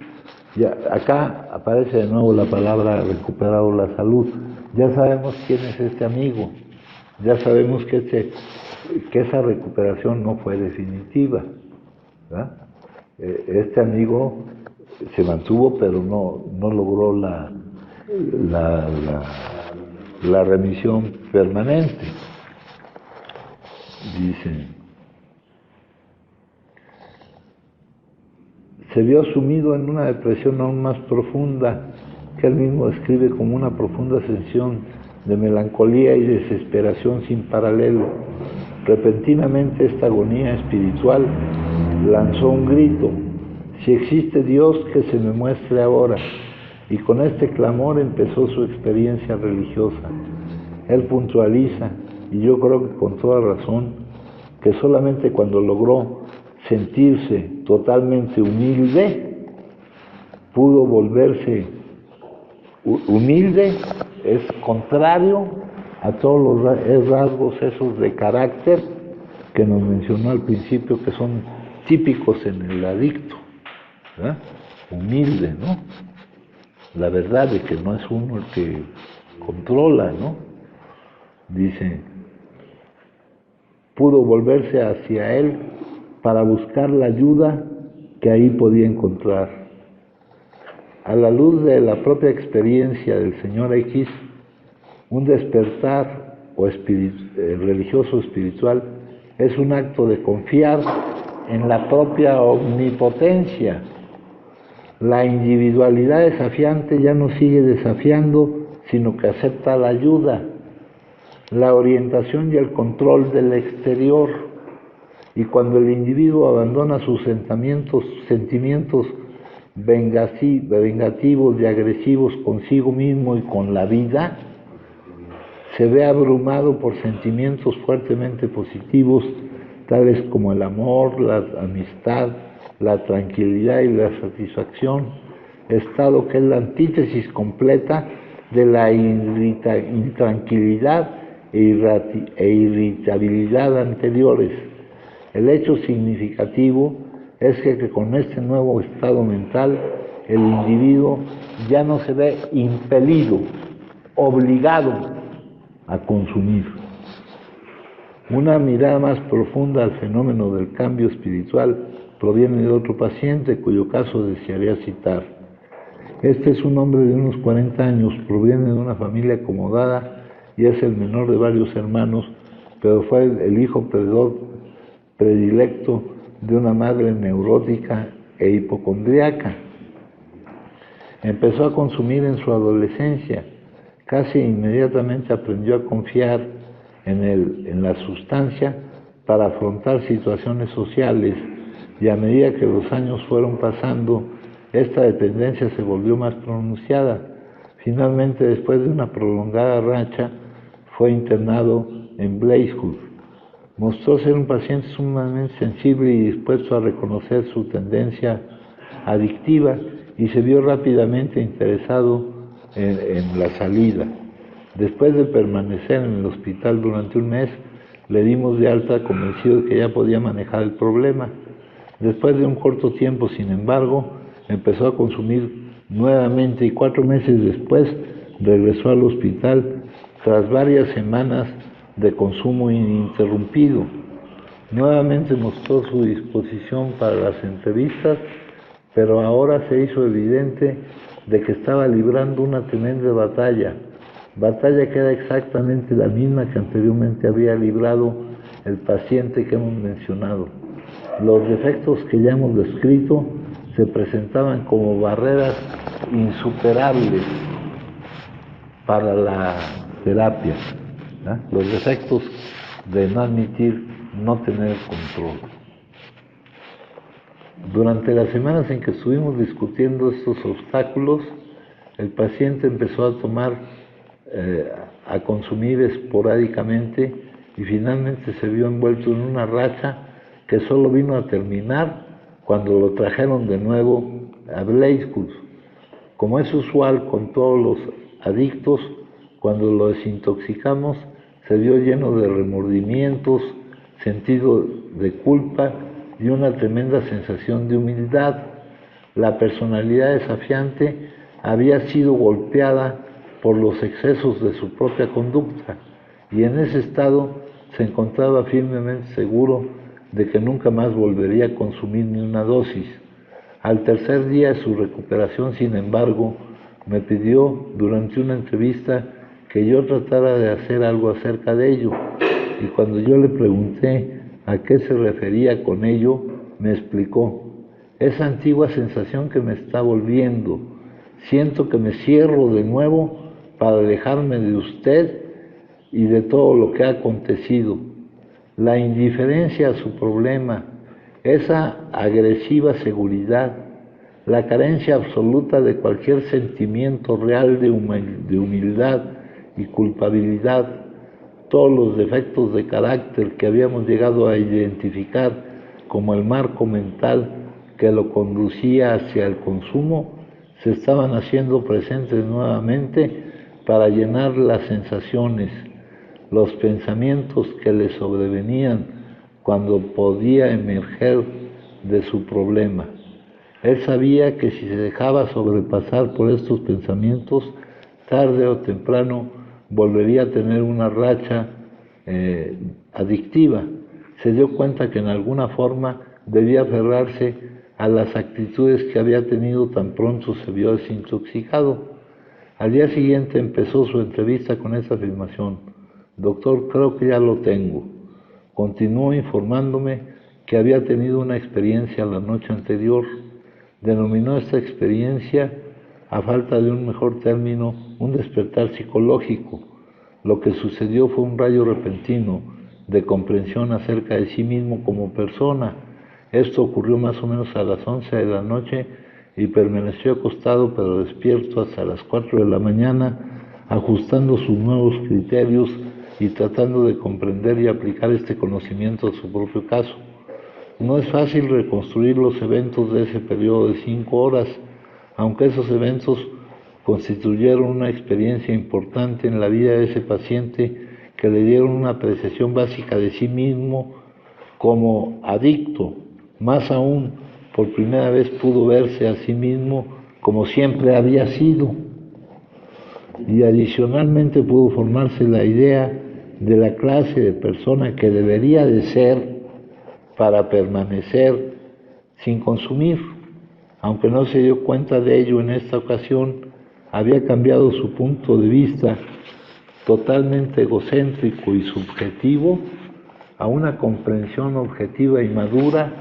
Ya, acá aparece de nuevo la palabra recuperado la salud. Ya sabemos quién es este amigo, ya sabemos que esa recuperación no fue definitiva, ¿verdad? Este amigo se mantuvo, pero no logró la remisión permanente. Dice, se vio sumido en una depresión aún más profunda, que él mismo describe como una profunda sensación de melancolía y desesperación sin paralelo. Repentinamente esta agonía espiritual lanzó un grito: si existe Dios, que se me muestre ahora. Y con este clamor empezó su experiencia religiosa. Él puntualiza, y yo creo que con toda razón, que solamente cuando logró sentirse totalmente humilde, pudo volverse humilde. Es contrario a todos los rasgos esos de carácter que nos mencionó al principio, que son típicos en el adicto, ¿verdad? Humilde, ¿no? La verdad es que no es uno el que controla, ¿no? Dice, pudo volverse hacia él para buscar la ayuda que ahí podía encontrar. A la luz de la propia experiencia del señor X, un despertar religioso espiritual es un acto de confiar en la propia omnipotencia. La individualidad desafiante ya no sigue desafiando, sino que acepta la ayuda, la orientación y el control del exterior. Y cuando el individuo abandona sus sentimientos vengativos y agresivos consigo mismo y con la vida, se ve abrumado por sentimientos fuertemente positivos, tales como el amor, la amistad, la tranquilidad y la satisfacción, estado que es la antítesis completa de la intranquilidad e irritabilidad anteriores. El hecho significativo es que con este nuevo estado mental, el individuo ya no se ve impelido, obligado a consumir. Una mirada más profunda al fenómeno del cambio espiritual proviene de otro paciente cuyo caso desearía citar. Este es un hombre de unos 40 años, proviene de una familia acomodada y es el menor de varios hermanos, pero fue el hijo predilecto de una madre neurótica e hipocondríaca. Empezó a consumir en su adolescencia. Casi inmediatamente aprendió a confiar en la sustancia para afrontar situaciones sociales, y a medida que los años fueron pasando, esta dependencia se volvió más pronunciada. Finalmente, después de una prolongada racha, fue internado en Blaiswood. Mostró ser un paciente sumamente sensible y dispuesto a reconocer su tendencia adictiva, y se vio rápidamente interesado en la salida. Después de permanecer en el hospital durante un mes, le dimos de alta convencido de que ya podía manejar el problema. Después de un corto tiempo, sin embargo, empezó a consumir nuevamente y 4 meses después regresó al hospital tras varias semanas de consumo ininterrumpido. Nuevamente mostró su disposición para las entrevistas, pero ahora se hizo evidente de que estaba librando una tremenda batalla que era exactamente la misma que anteriormente había librado el paciente que hemos mencionado. Los defectos que ya hemos descrito se presentaban como barreras insuperables para la terapia, ¿no? Los defectos de no admitir, no tener control. Durante las semanas en que estuvimos discutiendo estos obstáculos, el paciente empezó a consumir esporádicamente y finalmente se vio envuelto en una racha que solo vino a terminar cuando lo trajeron de nuevo a Blaiswood. Como es usual con todos los adictos, cuando lo desintoxicamos, se vio lleno de remordimientos, sentido de culpa y una tremenda sensación de humildad. La personalidad desafiante había sido golpeada por los excesos de su propia conducta, y en ese estado se encontraba firmemente seguro de que nunca más volvería a consumir ni una dosis. Al tercer día de su recuperación, sin embargo, me pidió durante una entrevista que yo tratara de hacer algo acerca de ello, y cuando yo le pregunté a qué se refería con ello, me explicó: esa antigua sensación que me está volviendo, siento que me cierro de nuevo para alejarme de usted y de todo lo que ha acontecido. La indiferencia a su problema, esa agresiva seguridad, la carencia absoluta de cualquier sentimiento real de humildad y culpabilidad, todos los defectos de carácter que habíamos llegado a identificar como el marco mental que lo conducía hacia el consumo, se estaban haciendo presentes nuevamente para llenar las sensaciones, los pensamientos que le sobrevenían cuando podía emerger de su problema. Él sabía que si se dejaba sobrepasar por estos pensamientos, tarde o temprano volvería a tener una racha adictiva. Se dio cuenta que en alguna forma debía aferrarse a las actitudes que había tenido tan pronto se vio desintoxicado. Al día siguiente empezó su entrevista con esta afirmación: doctor, creo que ya lo tengo. Continuó informándome que había tenido una experiencia la noche anterior. Denominó esta experiencia, a falta de un mejor término, un despertar psicológico. Lo que sucedió fue un rayo repentino de comprensión acerca de sí mismo como persona. Esto ocurrió más o menos a las 11 de la noche y permaneció acostado pero despierto hasta las 4 de la mañana, ajustando sus nuevos criterios y tratando de comprender y aplicar este conocimiento a su propio caso. No es fácil reconstruir los eventos de ese periodo de 5 horas, aunque esos eventos constituyeron una experiencia importante en la vida de ese paciente que le dieron una apreciación básica de sí mismo como adicto. Más aún, por primera vez pudo verse a sí mismo como siempre había sido. Y adicionalmente pudo formarse la idea de la clase de persona que debería de ser para permanecer sin consumir. Aunque no se dio cuenta de ello en esta ocasión, había cambiado su punto de vista totalmente egocéntrico y subjetivo a una comprensión objetiva y madura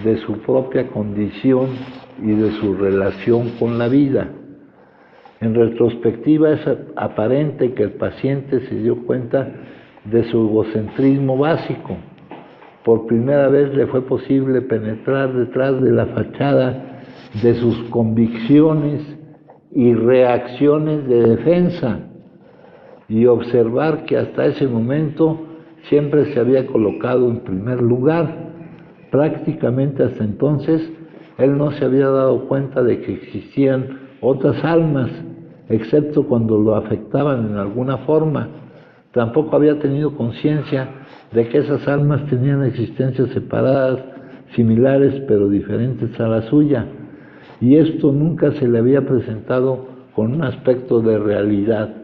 de su propia condición y de su relación con la vida. En retrospectiva es aparente que el paciente se dio cuenta de su egocentrismo básico. Por primera vez le fue posible penetrar detrás de la fachada de sus convicciones y reacciones de defensa y observar que hasta ese momento siempre se había colocado en primer lugar. Prácticamente hasta entonces él no se había dado cuenta de que existían otras almas, excepto cuando lo afectaban en alguna forma. Tampoco había tenido conciencia de que esas almas tenían existencias separadas, similares pero diferentes a la suya, y esto nunca se le había presentado con un aspecto de realidad.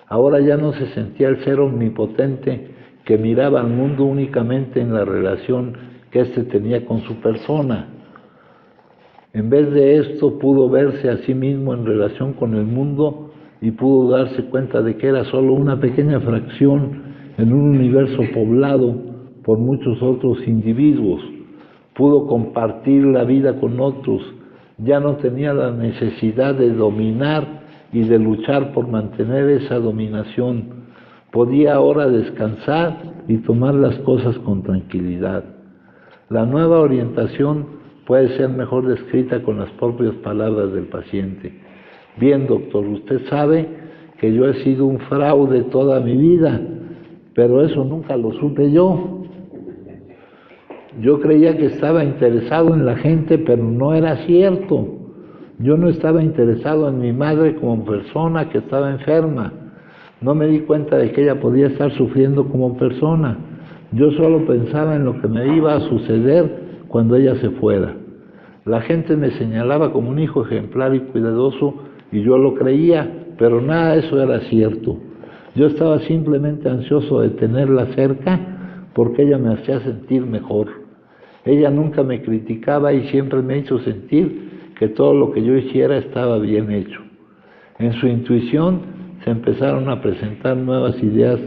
Ahora ya no se sentía el ser omnipotente que miraba al mundo únicamente en la relación que éste tenía con su persona. En vez de esto pudo verse a sí mismo en relación con el mundo y pudo darse cuenta de que era solo una pequeña fracción en un universo poblado por muchos otros individuos. Pudo compartir la vida con otros, ya no tenía la necesidad de dominar y de luchar por mantener esa dominación. Podía ahora descansar y tomar las cosas con tranquilidad. La nueva orientación puede ser mejor descrita con las propias palabras del paciente. Bien, doctor, usted sabe que yo he sido un fraude toda mi vida, pero eso nunca lo supe yo. Yo creía que estaba interesado en la gente, pero no era cierto. Yo no estaba interesado en mi madre como persona que estaba enferma. No me di cuenta de que ella podía estar sufriendo como persona. Yo solo pensaba en lo que me iba a suceder cuando ella se fuera. La gente me señalaba como un hijo ejemplar y cuidadoso y yo lo creía, pero nada de eso era cierto. Yo estaba simplemente ansioso de tenerla cerca porque ella me hacía sentir mejor. Ella nunca me criticaba y siempre me hizo sentir que todo lo que yo hiciera estaba bien hecho. En su intuición se empezaron a presentar nuevas ideas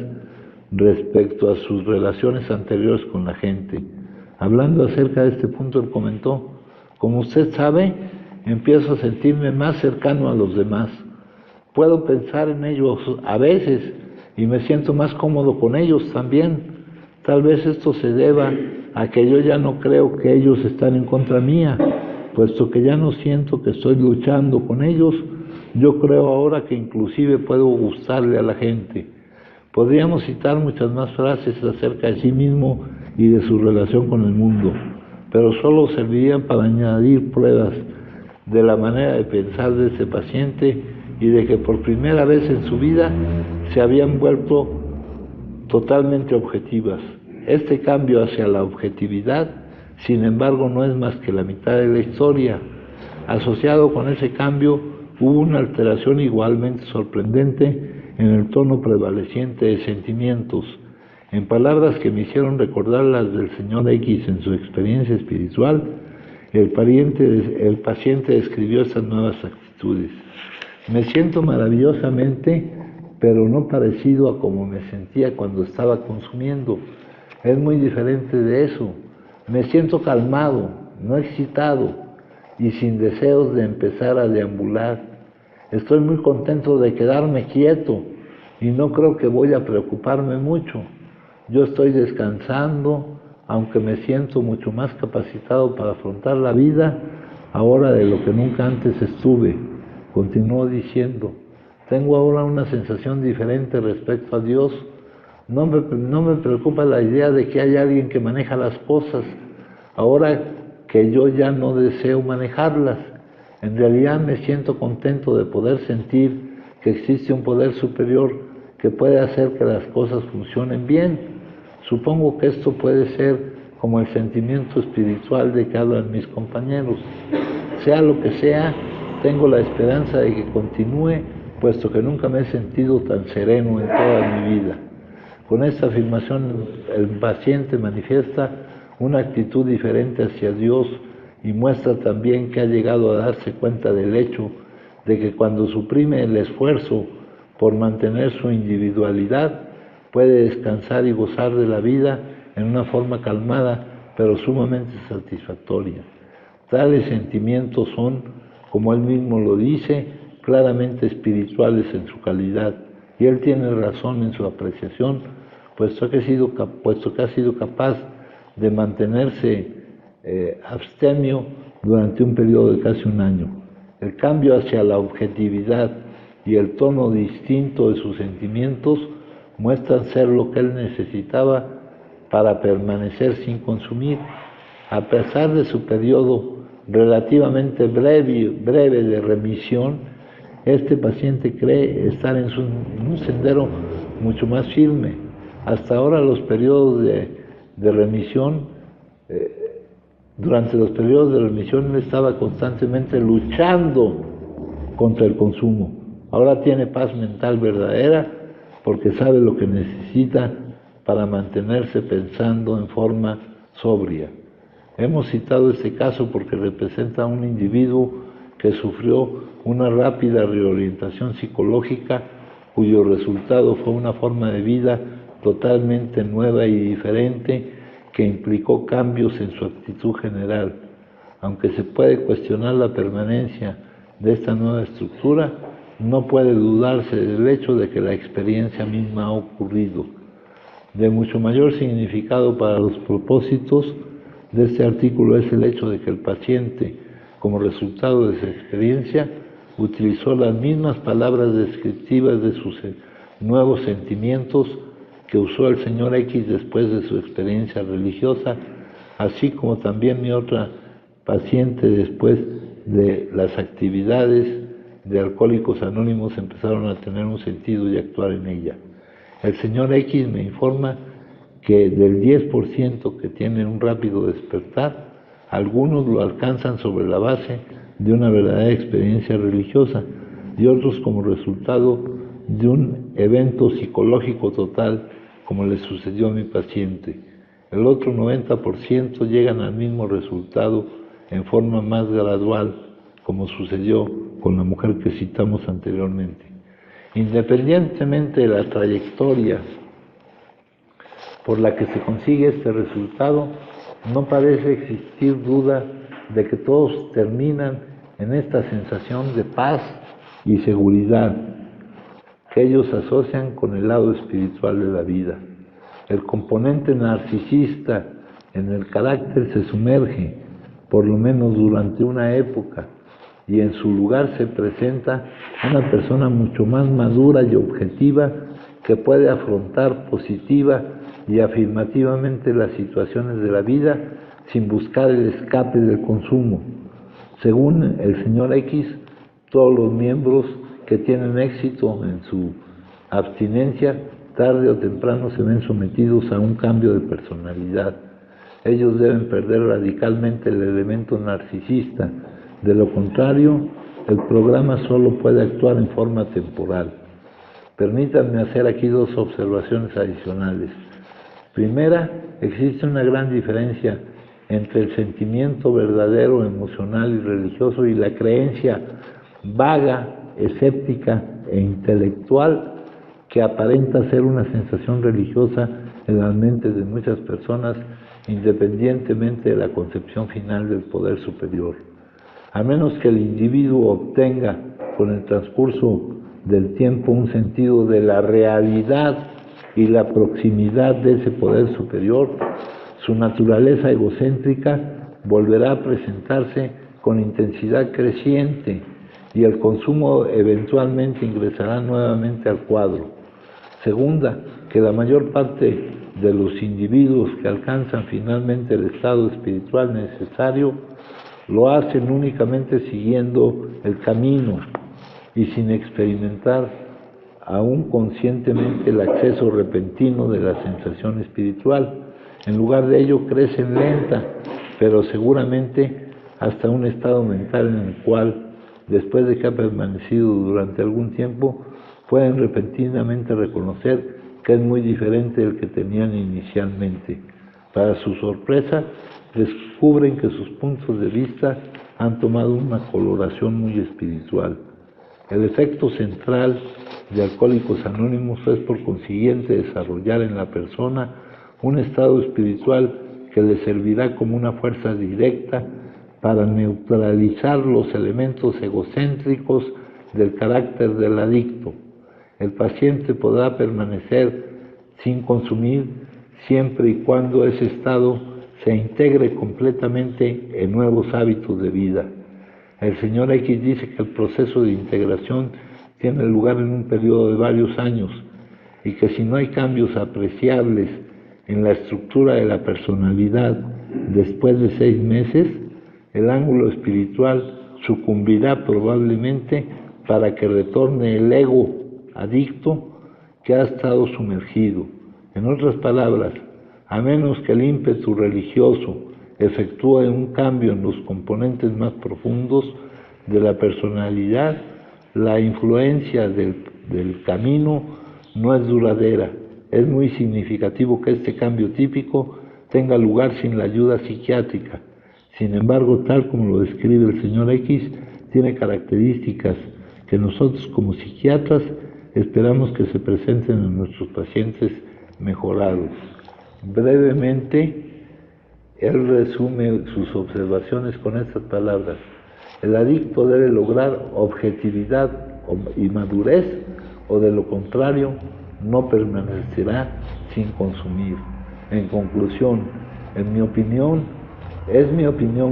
respecto a sus relaciones anteriores con la gente. Hablando acerca de este punto, él comentó: como usted sabe, empiezo a sentirme más cercano a los demás. Puedo pensar en ellos a veces y me siento más cómodo con ellos también. Tal vez esto se deba a que yo ya no creo que ellos están en contra mía, puesto que ya no siento que estoy luchando con ellos. Yo creo ahora que inclusive puedo gustarle a la gente. Podríamos citar muchas más frases acerca de sí mismo y de su relación con el mundo, pero solo servirían para añadir pruebas de la manera de pensar de este paciente y de que por primera vez en su vida se habían vuelto totalmente objetivas. Este cambio hacia la objetividad, sin embargo, no es más que la mitad de la historia. Asociado con ese cambio, hubo una alteración igualmente sorprendente en el tono prevaleciente de sentimientos. En palabras que me hicieron recordar las del señor X en su experiencia espiritual, el paciente describió estas nuevas actitudes. Me siento maravillosamente, pero no parecido a como me sentía cuando estaba consumiendo. Es muy diferente de eso. Me siento calmado, no excitado y sin deseos de empezar a deambular. Estoy muy contento de quedarme quieto y no creo que voy a preocuparme mucho. Yo estoy descansando, aunque me siento mucho más capacitado para afrontar la vida ahora de lo que nunca antes estuve. Continuó diciendo: tengo ahora una sensación diferente respecto a Dios. No me preocupa la idea de que hay alguien que maneja las cosas, ahora que yo ya no deseo manejarlas. En realidad me siento contento de poder sentir que existe un poder superior que puede hacer que las cosas funcionen bien. Supongo que esto puede ser como el sentimiento espiritual de que hablan mis compañeros. Sea lo que sea, tengo la esperanza de que continúe, puesto que nunca me he sentido tan sereno en toda mi vida. Con esta afirmación, el paciente manifiesta una actitud diferente hacia Dios y muestra también que ha llegado a darse cuenta del hecho de que cuando suprime el esfuerzo por mantener su individualidad, puede descansar y gozar de la vida en una forma calmada, pero sumamente satisfactoria. Tales sentimientos son, como él mismo lo dice, claramente espirituales en su calidad, y él tiene razón en su apreciación, puesto que ha sido capaz de mantenerse abstemio durante un periodo de casi un año. El cambio hacia la objetividad y el tono distinto de sus sentimientos muestran ser lo que él necesitaba para permanecer sin consumir. A pesar de su periodo relativamente breve de remisión, este paciente cree estar en un sendero mucho más firme. Hasta ahora durante los periodos de remisión él estaba constantemente luchando contra el consumo. Ahora tiene paz mental verdadera porque sabe lo que necesita para mantenerse pensando en forma sobria. Hemos citado este caso porque representa a un individuo que sufrió una rápida reorientación psicológica cuyo resultado fue una forma de vida totalmente nueva y diferente que implicó cambios en su actitud general. Aunque se puede cuestionar la permanencia de esta nueva estructura, no puede dudarse del hecho de que la experiencia misma ha ocurrido. De mucho mayor significado para los propósitos de este artículo es el hecho de que el paciente, como resultado de su experiencia, utilizó las mismas palabras descriptivas de sus nuevos sentimientos que usó el señor X después de su experiencia religiosa, así como también mi otra paciente después de las actividades de Alcohólicos Anónimos empezaron a tener un sentido y actuar en ella. El señor X me informa que del 10% que tienen un rápido despertar, algunos lo alcanzan sobre la base de una verdadera experiencia religiosa y otros como resultado de un evento psicológico total, como le sucedió a mi paciente. El otro 90% llegan al mismo resultado en forma más gradual, como sucedió con la mujer que citamos anteriormente. Independientemente de la trayectoria por la que se consigue este resultado, no parece existir duda de que todos terminan en esta sensación de paz y seguridad que ellos asocian con el lado espiritual de la vida. El componente narcisista en el carácter se sumerge, por lo menos durante una época, y en su lugar se presenta una persona mucho más madura y objetiva que puede afrontar positiva y afirmativamente las situaciones de la vida sin buscar el escape del consumo. Según el señor X, todos los miembros que tienen éxito en su abstinencia, tarde o temprano se ven sometidos a un cambio de personalidad. Ellos deben perder radicalmente el elemento narcisista. De lo contrario, el programa solo puede actuar en forma temporal. Permítanme hacer aquí dos observaciones adicionales. Primera, existe una gran diferencia entre el sentimiento verdadero, emocional y religioso y la creencia vaga, escéptica e intelectual que aparenta ser una sensación religiosa en las mentes de muchas personas, independientemente de la concepción final del poder superior. A menos que el individuo obtenga con el transcurso del tiempo un sentido de la realidad y la proximidad de ese poder superior, su naturaleza egocéntrica volverá a presentarse con intensidad creciente y el consumo eventualmente ingresará nuevamente al cuadro. Segunda, que la mayor parte de los individuos que alcanzan finalmente el estado espiritual necesario lo hacen únicamente siguiendo el camino y sin experimentar aún conscientemente el acceso repentino de la sensación espiritual. En lugar de ello, crecen lenta, pero seguramente hasta un estado mental en el cual, después de que ha permanecido durante algún tiempo, pueden repentinamente reconocer que es muy diferente del que tenían inicialmente. Para su sorpresa, descubren que sus puntos de vista han tomado una coloración muy espiritual. El efecto central de Alcohólicos Anónimos es, por consiguiente, desarrollar en la persona un estado espiritual que le servirá como una fuerza directa para neutralizar los elementos egocéntricos del carácter del adicto. El paciente podrá permanecer sin consumir siempre y cuando ese estado se integre completamente en nuevos hábitos de vida. El señor X dice que el proceso de integración tiene lugar en un periodo de varios años y que si no hay cambios apreciables en la estructura de la personalidad después de 6 meses, el ángulo espiritual sucumbirá probablemente para que retorne el ego adicto que ha estado sumergido. En otras palabras, a menos que el ímpetu religioso efectúe un cambio en los componentes más profundos de la personalidad, la influencia del camino no es duradera. Es muy significativo que este cambio típico tenga lugar sin la ayuda psiquiátrica. Sin embargo, tal como lo describe el señor X, tiene características que nosotros como psiquiatras esperamos que se presenten en nuestros pacientes mejorados. Brevemente, él resume sus observaciones con estas palabras: el adicto debe lograr objetividad y madurez, o de lo contrario, no permanecerá sin consumir. En conclusión, es mi opinión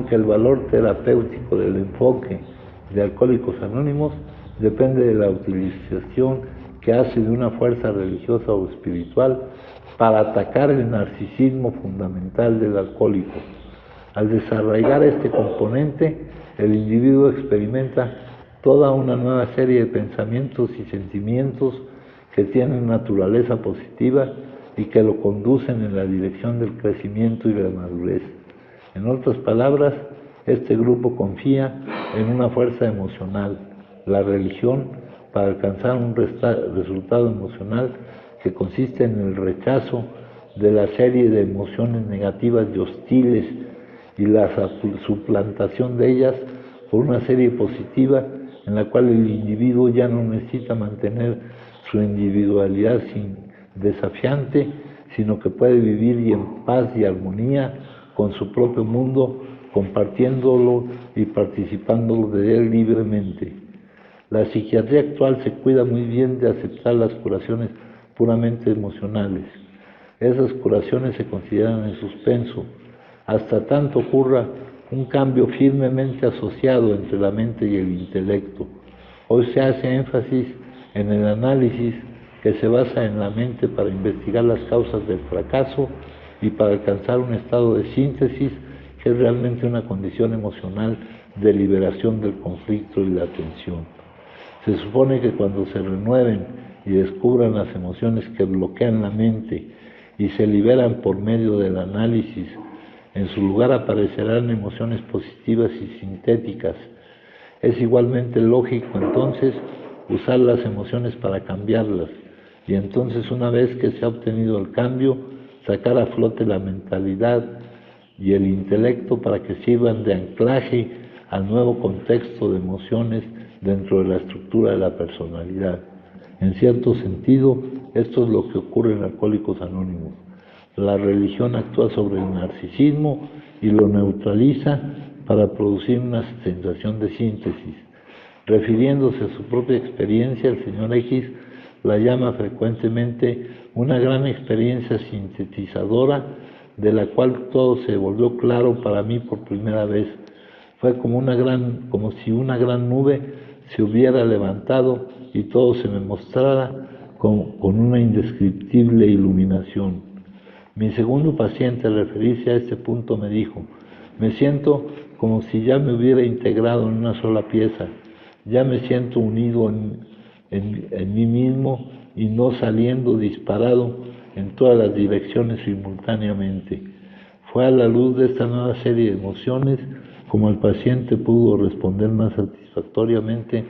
que el valor terapéutico del enfoque de Alcohólicos Anónimos depende de la utilización que hace de una fuerza religiosa o espiritual para atacar el narcisismo fundamental del alcohólico. Al desarraigar este componente, el individuo experimenta toda una nueva serie de pensamientos y sentimientos que tienen naturaleza positiva y que lo conducen en la dirección del crecimiento y de la madurez. En otras palabras, este grupo confía en una fuerza emocional, la religión, para alcanzar un resultado emocional que consiste en el rechazo de la serie de emociones negativas y hostiles y la suplantación de ellas por una serie positiva en la cual el individuo ya no necesita mantener su individualidad desafiante, sino que puede vivir en paz y armonía con su propio mundo, compartiéndolo y participando de él libremente. La psiquiatría actual se cuida muy bien de aceptar las curaciones puramente emocionales. Esas curaciones se consideran en suspenso, hasta tanto ocurra un cambio firmemente asociado entre la mente y el intelecto. Hoy se hace énfasis en el análisis que se basa en la mente para investigar las causas del fracaso y para alcanzar un estado de síntesis que es realmente una condición emocional de liberación del conflicto y la tensión. Se supone que cuando se renueven y descubran las emociones que bloquean la mente y se liberan por medio del análisis, en su lugar aparecerán emociones positivas y sintéticas. Es igualmente lógico entonces usar las emociones para cambiarlas, y entonces, una vez que se ha obtenido el cambio, sacar a flote la mentalidad y el intelecto para que sirvan de anclaje al nuevo contexto de emociones dentro de la estructura de la personalidad. En cierto sentido, esto es lo que ocurre en Alcohólicos Anónimos. La religión actúa sobre el narcisismo y lo neutraliza para producir una sensación de síntesis. Refiriéndose a su propia experiencia, el señor X la llama frecuentemente una gran experiencia sintetizadora, de la cual todo se volvió claro para mí por primera vez. Fue como si una gran nube se hubiera levantado y todo se me mostrara con una indescriptible iluminación. Mi segundo paciente, al referirse a este punto, me dijo: me siento como si ya me hubiera integrado en una sola pieza, ya me siento unido en mí mismo y no saliendo disparado en todas las direcciones simultáneamente. Fue a la luz de esta nueva serie de emociones como el paciente pudo responder más satisfactoriamente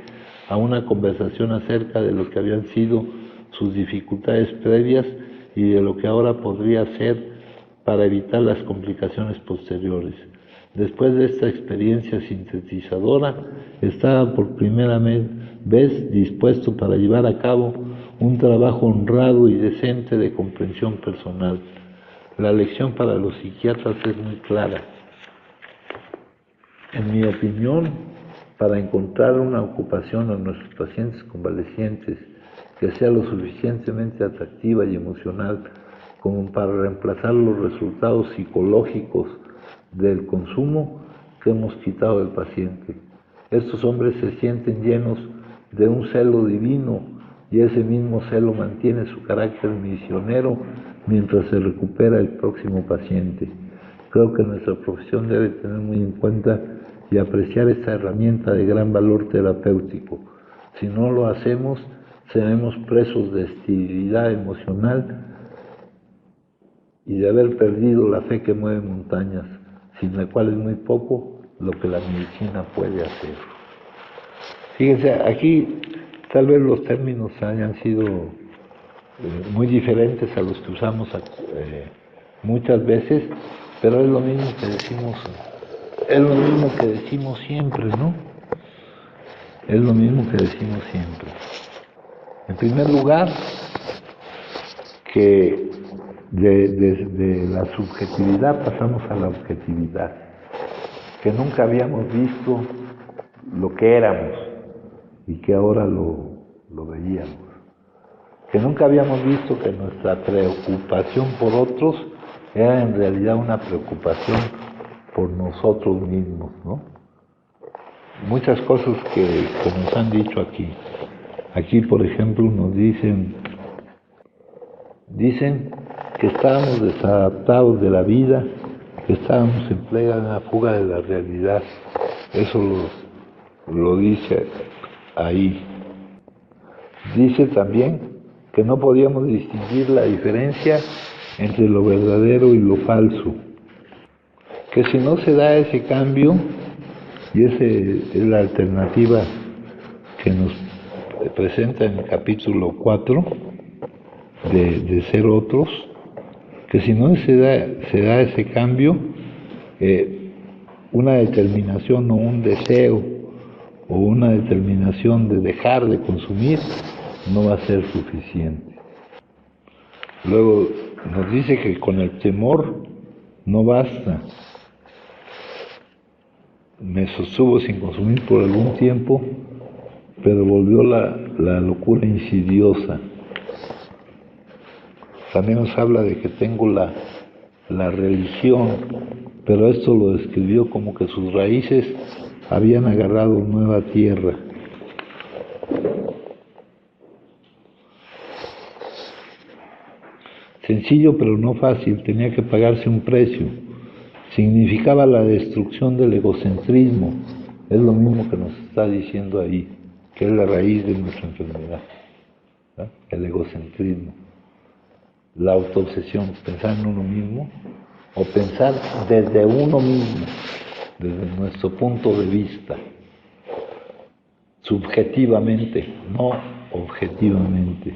a una conversación acerca de lo que habían sido sus dificultades previas y de lo que ahora podría hacer para evitar las complicaciones posteriores. Después de esta experiencia sintetizadora, estaba por primera vez dispuesto para llevar a cabo un trabajo honrado y decente de comprensión personal. La lección para los psiquiatras es muy clara. En mi opinión, para encontrar una ocupación a nuestros pacientes convalecientes que sea lo suficientemente atractiva y emocional como para reemplazar los resultados psicológicos del consumo que hemos quitado del paciente. Estos hombres se sienten llenos de un celo divino y ese mismo celo mantiene su carácter misionero mientras se recupera el próximo paciente. Creo que nuestra profesión debe tener muy en cuenta y apreciar esta herramienta de gran valor terapéutico. Si no lo hacemos, seremos presos de esterilidad emocional y de haber perdido la fe que mueve montañas, sin la cual es muy poco lo que la medicina puede hacer. Fíjense, aquí tal vez los términos hayan sido muy diferentes a los que usamos muchas veces, pero es lo mismo que decimos siempre, ¿no? Es lo mismo que decimos siempre. En primer lugar, que de la subjetividad pasamos a la objetividad, que nunca habíamos visto lo que éramos y que ahora lo veíamos, que nunca habíamos visto que nuestra preocupación por otros era en realidad una preocupación por nosotros mismos, ¿no? Muchas cosas que nos han dicho aquí. Aquí, por ejemplo, nos dicen que estábamos desadaptados de la vida, que estábamos en plena fuga de la realidad. Eso lo dice ahí. Dice también que no podíamos distinguir la diferencia entre lo verdadero y lo falso. Que si no se da ese cambio, y esa es la alternativa que nos presenta en el capítulo 4 de ser otros, que si no se da ese cambio, una determinación o un deseo o una determinación de dejar de consumir no va a ser suficiente. Luego nos dice que con el temor no basta. Me sostuvo sin consumir por algún tiempo, pero volvió la locura insidiosa. También nos habla de que tengo la religión, pero esto lo describió como que sus raíces habían agarrado nueva tierra. Sencillo pero no fácil, tenía que pagarse un precio. Significaba la destrucción del egocentrismo. Es lo mismo que nos está diciendo ahí, que es la raíz de nuestra enfermedad, ¿no? El egocentrismo, la autoobsesión, pensar en uno mismo o pensar desde uno mismo, desde nuestro punto de vista, subjetivamente, no objetivamente.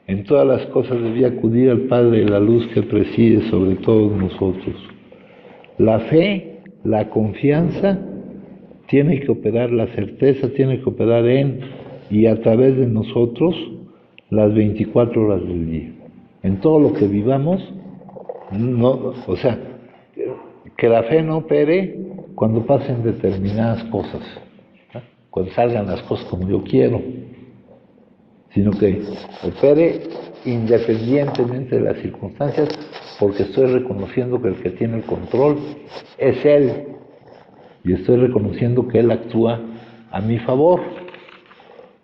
En todas las cosas debía acudir al Padre de la Luz que preside sobre todos nosotros. La fe, la confianza, tiene que operar, la certeza tiene que operar en y a través de nosotros las 24 horas del día. En todo lo que vivamos, no, o sea, que la fe no opere cuando pasen determinadas cosas, ¿no? Cuando salgan las cosas como yo quiero, sino que opere independientemente de las circunstancias, porque estoy reconociendo que el que tiene el control es Él, y estoy reconociendo que Él actúa a mi favor,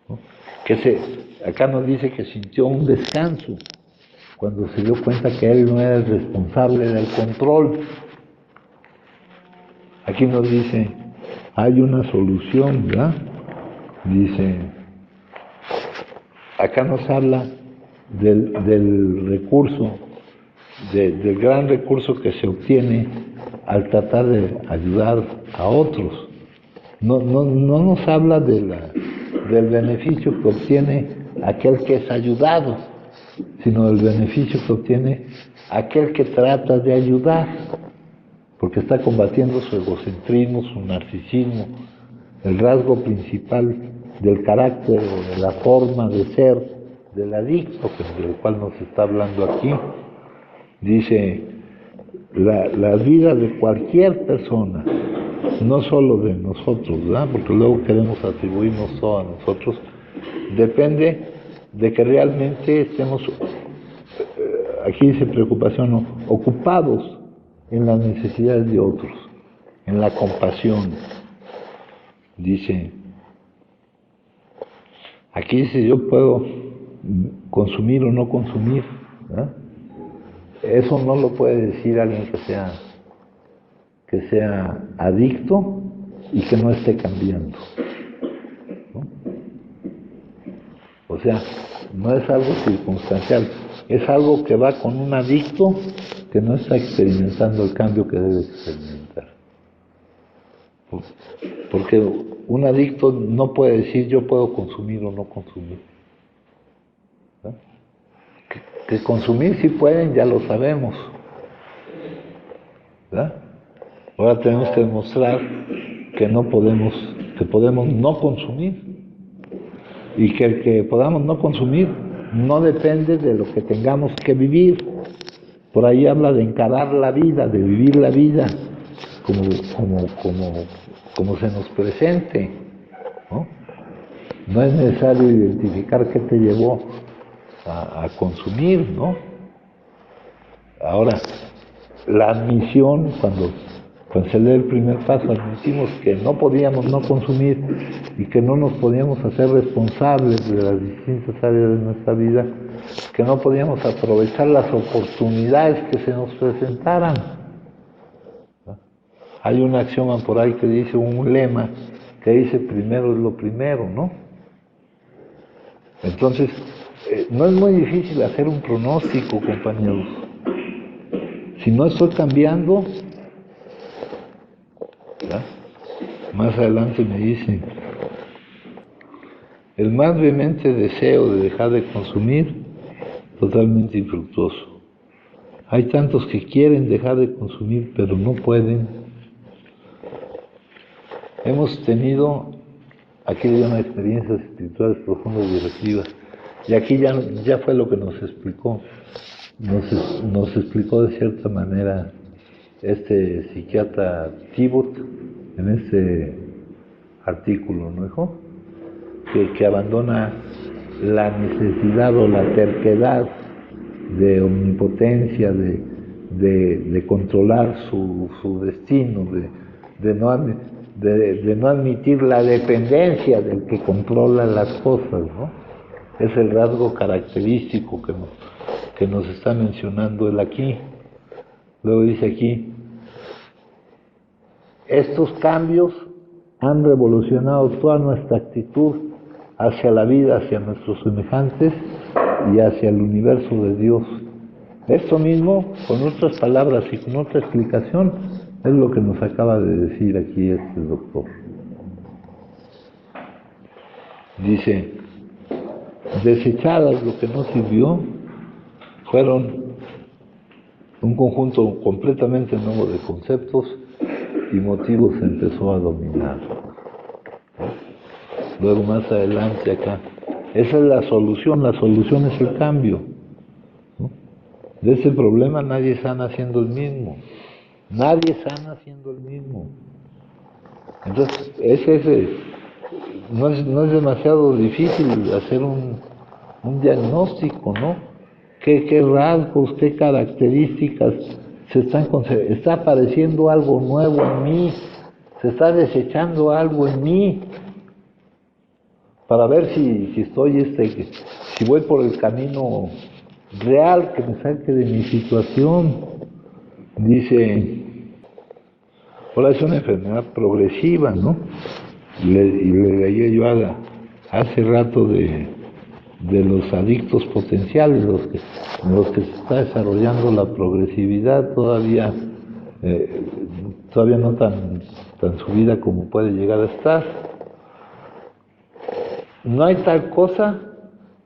¿no? Acá nos dice que sintió un descanso cuando se dio cuenta que él no era el responsable del control. Aquí nos dice, hay una solución, ¿verdad? Dice, acá nos habla del recurso, del gran recurso que se obtiene al tratar de ayudar a otros. No nos habla del beneficio que obtiene aquel que es ayudado, sino del beneficio que obtiene aquel que trata de ayudar, porque está combatiendo su egocentrismo, su narcisismo, el rasgo principal del carácter o de la forma de ser del adicto, del cual nos está hablando aquí. Dice, la vida de cualquier persona, no solo de nosotros, ¿verdad? Porque luego queremos atribuirnos todo a nosotros, depende de que realmente estemos, aquí dice preocupación, ¿no? Ocupados en las necesidades de otros, en la compasión. Dice, aquí dice, yo puedo consumir o no consumir, ¿verdad? Eso no lo puede decir alguien que sea adicto y que no esté cambiando, ¿no? O sea, no es algo circunstancial, es algo que va con un adicto que no está experimentando el cambio que debe experimentar. Porque un adicto no puede decir yo puedo consumir o no consumir, ¿no? Que consumir sí pueden, ya lo sabemos, ¿verdad? Ahora tenemos que demostrar que podemos no consumir, y que el que podamos no consumir no depende de lo que tengamos que vivir. Por ahí habla de encarar la vida, de vivir la vida como se nos presente, ¿no? No es necesario identificar qué te llevó a consumir, ¿no? Ahora, la admisión, cuando se lee el primer paso, admitimos que no podíamos no consumir y que no nos podíamos hacer responsables de las distintas áreas de nuestra vida, que no podíamos aprovechar las oportunidades que se nos presentaran. Hay un axioma por ahí que dice, un lema que dice, primero es lo primero, ¿no? Entonces, no es muy difícil hacer un pronóstico, compañeros. Si no estoy cambiando, ¿verdad? Más adelante me dice, el más vehemente deseo de dejar de consumir, totalmente infructuoso. Hay tantos que quieren dejar de consumir, pero no pueden. Hemos tenido aquí le llama experiencias espirituales profundas y directivas, y aquí ya fue lo que nos explicó. Nos explicó de cierta manera este psiquiatra Thibaut en este artículo, ¿no, hijo? Que abandona la necesidad o la terquedad de omnipotencia, de controlar su destino, de no admitir la dependencia del que controla las cosas, ¿no? Es el rasgo característico que nos está mencionando él aquí. Luego dice aquí, estos cambios han revolucionado toda nuestra actitud hacia la vida, hacia nuestros semejantes y hacia el universo de Dios. Esto mismo, con otras palabras y con otra explicación, es lo que nos acaba de decir aquí este doctor. Dice, desechadas lo que no sirvió, fueron un conjunto completamente nuevo de conceptos y motivos se empezó a dominar. Luego más adelante acá, esa es la solución es el cambio, ¿no? De ese problema nadie sana siendo el mismo, nadie sana siendo el mismo. Entonces, no es demasiado difícil hacer un diagnóstico, ¿no? ¿Qué rasgos, qué características está apareciendo algo nuevo en mí, se está desechando algo en mí, para ver si estoy, si voy por el camino real que me saque de mi situación. Dice, ahora es una enfermedad progresiva, ¿no? Y le leía yo hace rato de los adictos potenciales, en los que se está desarrollando la progresividad todavía no tan subida como puede llegar a estar. No hay tal cosa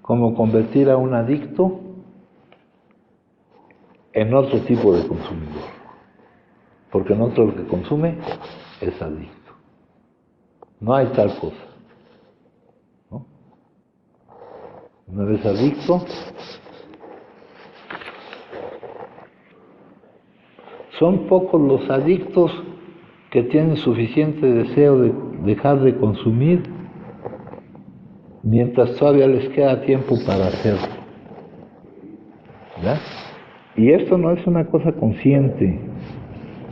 como convertir a un adicto en otro tipo de consumidor, porque no todo el que consume es adicto. No hay tal cosa, ¿no? No eres adicto. Son pocos los adictos que tienen suficiente deseo de dejar de consumir mientras todavía les queda tiempo para hacerlo. ¿Ya? Y esto no es una cosa consciente.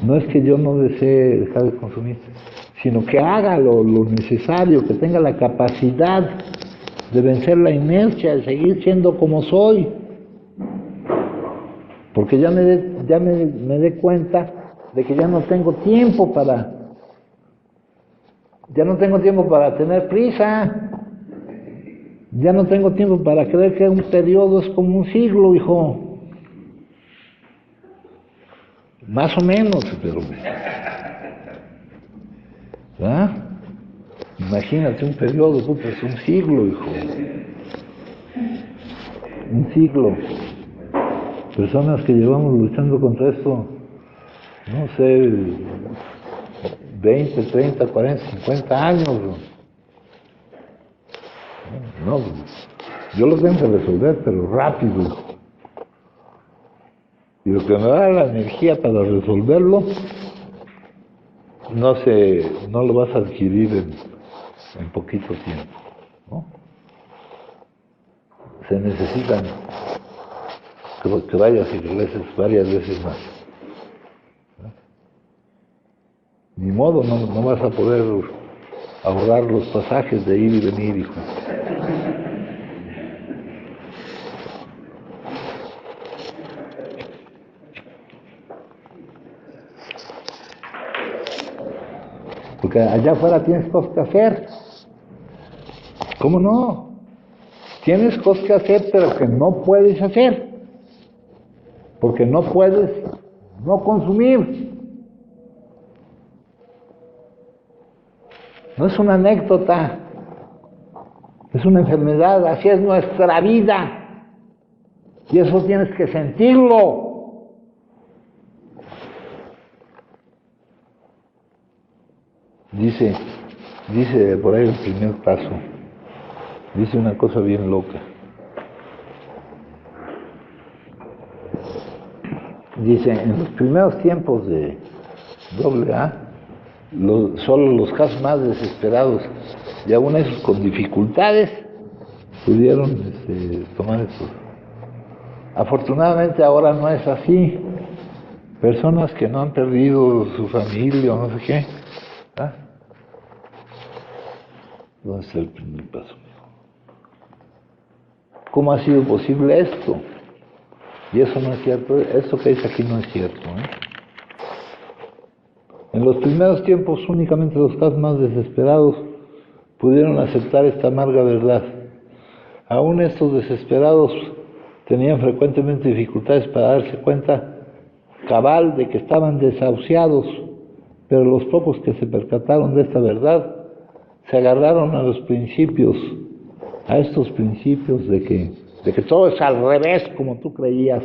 No es que yo no desee dejar de consumir, sino que haga lo necesario, que tenga la capacidad de vencer la inercia, de seguir siendo como soy. Porque ya me dé cuenta de que ya no tengo tiempo para tener prisa. Ya no tengo tiempo para creer que un periodo es como un siglo, hijo. Más o menos, pero... ¿ah? Imagínate un periodo, es un siglo, hijo. Un siglo. Personas que llevamos luchando contra esto, no sé, 20, 30, 40, 50 años. No, yo lo tengo que resolver, pero rápido, hijo. Y lo que me da la energía para resolverlo, no lo vas a adquirir en poquito tiempo, ¿no? Se necesitan que vayas y regreses varias veces más, ¿no? Ni modo, no vas a poder ahorrar los pasajes de ir y venir, hijo. Porque allá afuera tienes cosas que hacer. ¿Cómo no? Tienes cosas que hacer, pero que no puedes hacer. Porque no puedes no consumir. No es una anécdota. Es una enfermedad. Así es nuestra vida. Y eso tienes que sentirlo. Dice por ahí el primer paso, dice una cosa bien loca. Dice, en los primeros tiempos de AA, solo los casos más desesperados, y aún esos con dificultades, pudieron tomar esto. Afortunadamente ahora no es así. Personas que no han perdido su familia o no sé qué, ¿ah? ¿Dónde está el primer paso? ¿Cómo ha sido posible esto? Y eso no es cierto, esto que dice aquí no es cierto, ¿eh? En los primeros tiempos únicamente los casos más desesperados pudieron aceptar esta amarga verdad. Aún estos desesperados tenían frecuentemente dificultades para darse cuenta cabal de que estaban desahuciados, pero los pocos que se percataron de esta verdad se agarraron a los principios, a estos principios de que todo es al revés como tú creías,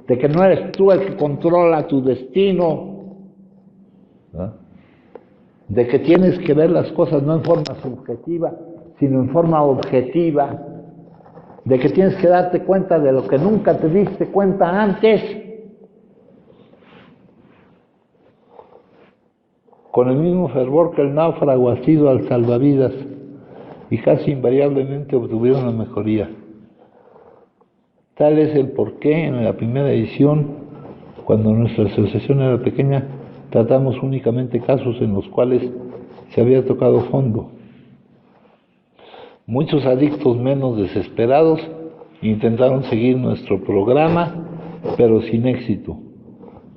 de que no eres tú el que controla tu destino, ¿no? De que tienes que ver las cosas no en forma subjetiva, sino en forma objetiva, de que tienes que darte cuenta de lo que nunca te diste cuenta antes. Con el mismo fervor que el náufrago asiduo al salvavidas, y casi invariablemente obtuvieron la mejoría. Tal es el porqué en la primera edición, cuando nuestra asociación era pequeña, tratamos únicamente casos en los cuales se había tocado fondo. Muchos adictos menos desesperados intentaron seguir nuestro programa, pero sin éxito,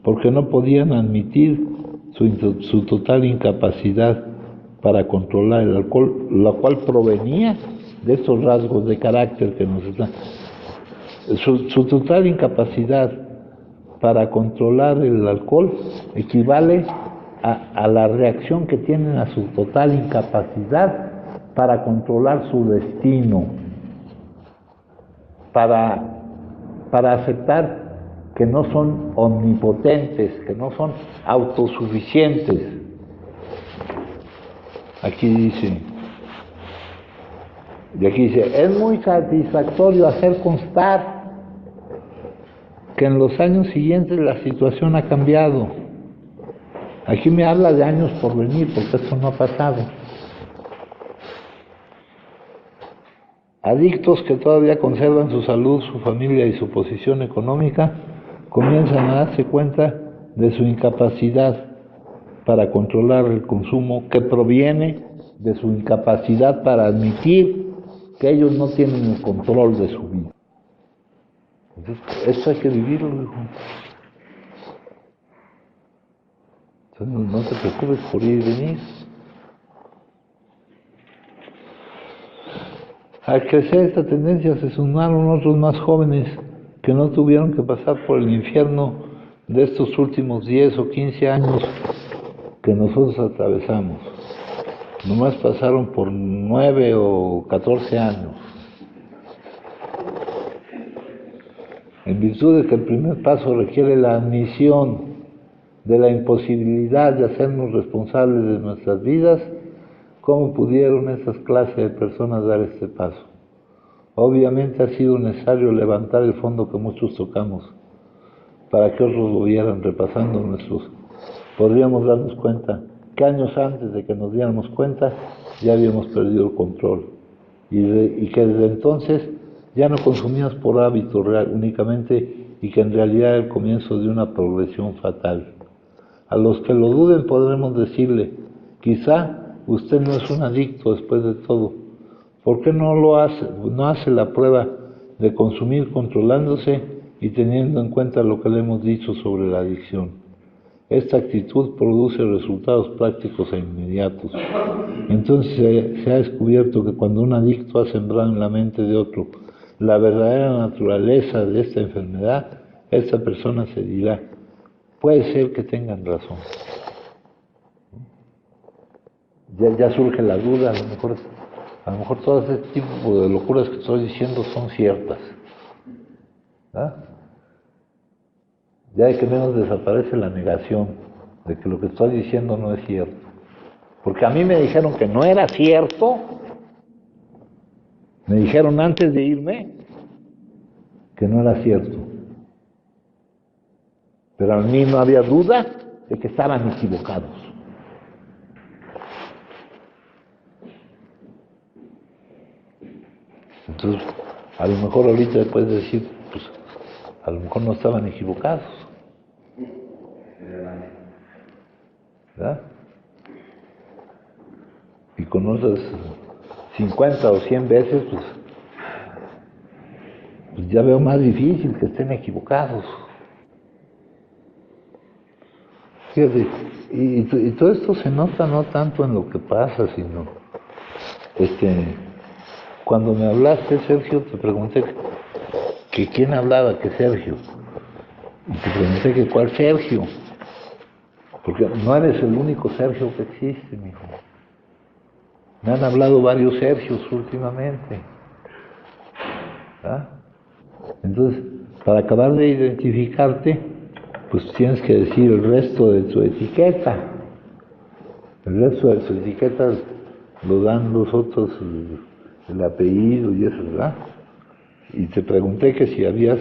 porque no podían admitir su total incapacidad para controlar el alcohol, la cual provenía de estos rasgos de carácter que nos están. Su total incapacidad para controlar el alcohol equivale a la reacción que tienen a su total incapacidad para controlar su destino, para aceptar que no son omnipotentes, que no son autosuficientes. Aquí dice, es muy satisfactorio hacer constar que en los años siguientes la situación ha cambiado. Aquí me habla de años por venir, porque eso no ha pasado. Adictos que todavía conservan su salud, su familia y su posición económica comienzan a darse cuenta de su incapacidad para controlar el consumo, que proviene de su incapacidad para admitir que ellos no tienen el control de su vida. Entonces, esto hay que vivirlo, hijo. Entonces, no te preocupes por ir y venir. Al crecer esta tendencia se sumaron otros más jóvenes que no tuvieron que pasar por el infierno de estos últimos 10 o 15 años que nosotros atravesamos. Nomás pasaron por 9 o 14 años. En virtud de que el primer paso requiere la admisión de la imposibilidad de hacernos responsables de nuestras vidas, ¿cómo pudieron estas clases de personas dar este paso? Obviamente ha sido necesario levantar el fondo que muchos tocamos para que otros lo vieran. Repasando podríamos darnos cuenta que años antes de que nos diéramos cuenta ya habíamos perdido el control y que desde entonces ya no consumíamos por hábito real únicamente, y que en realidad era el comienzo de una progresión fatal. A los que lo duden podremos decirle, quizá usted no es un adicto después de todo. ¿Por qué no hace la prueba de consumir controlándose y teniendo en cuenta lo que le hemos dicho sobre la adicción? Esta actitud produce resultados prácticos e inmediatos. Entonces se ha descubierto que cuando un adicto ha sembrado en la mente de otro la verdadera naturaleza de esta enfermedad, esta persona se dirá, puede ser que tengan razón. Ya surge la duda, a lo mejor todo este tipo de locuras que estoy diciendo son ciertas. ¿Ah? Ya de que menos desaparece la negación de que lo que estoy diciendo no es cierto. Porque a mí me dijeron que no era cierto, me dijeron antes de irme que no era cierto. Pero a mí no había duda de que estaban equivocados. Entonces, a lo mejor ahorita puedes decir, pues, a lo mejor no estaban equivocados. ¿Verdad? Y con otras 50 o 100 veces, pues ya veo más difícil que estén equivocados. Fíjate, y todo esto se nota no tanto en lo que pasa, sino cuando me hablaste, Sergio, te pregunté que quién hablaba, que Sergio. Y te pregunté que cuál Sergio, porque no eres el único Sergio que existe, mijo. Me han hablado varios Sergios últimamente. ¿Ah? Entonces, para acabar de identificarte, pues tienes que decir el resto de tu etiqueta. El resto de tu etiqueta lo dan los otros, el apellido y eso, ¿verdad? Y te pregunté que si habías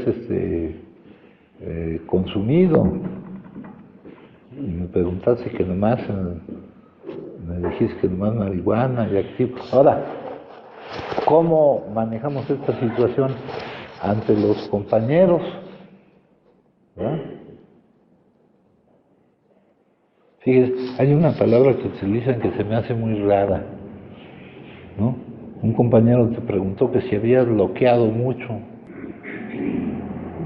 consumido, y me preguntaste que nomás, me dijiste que nomás marihuana y activo. Ahora, ¿cómo manejamos esta situación ante los compañeros? ¿Verdad? Fíjese, hay una palabra que utilizan que se me hace muy rara, ¿no? Un compañero te preguntó que si habías bloqueado mucho.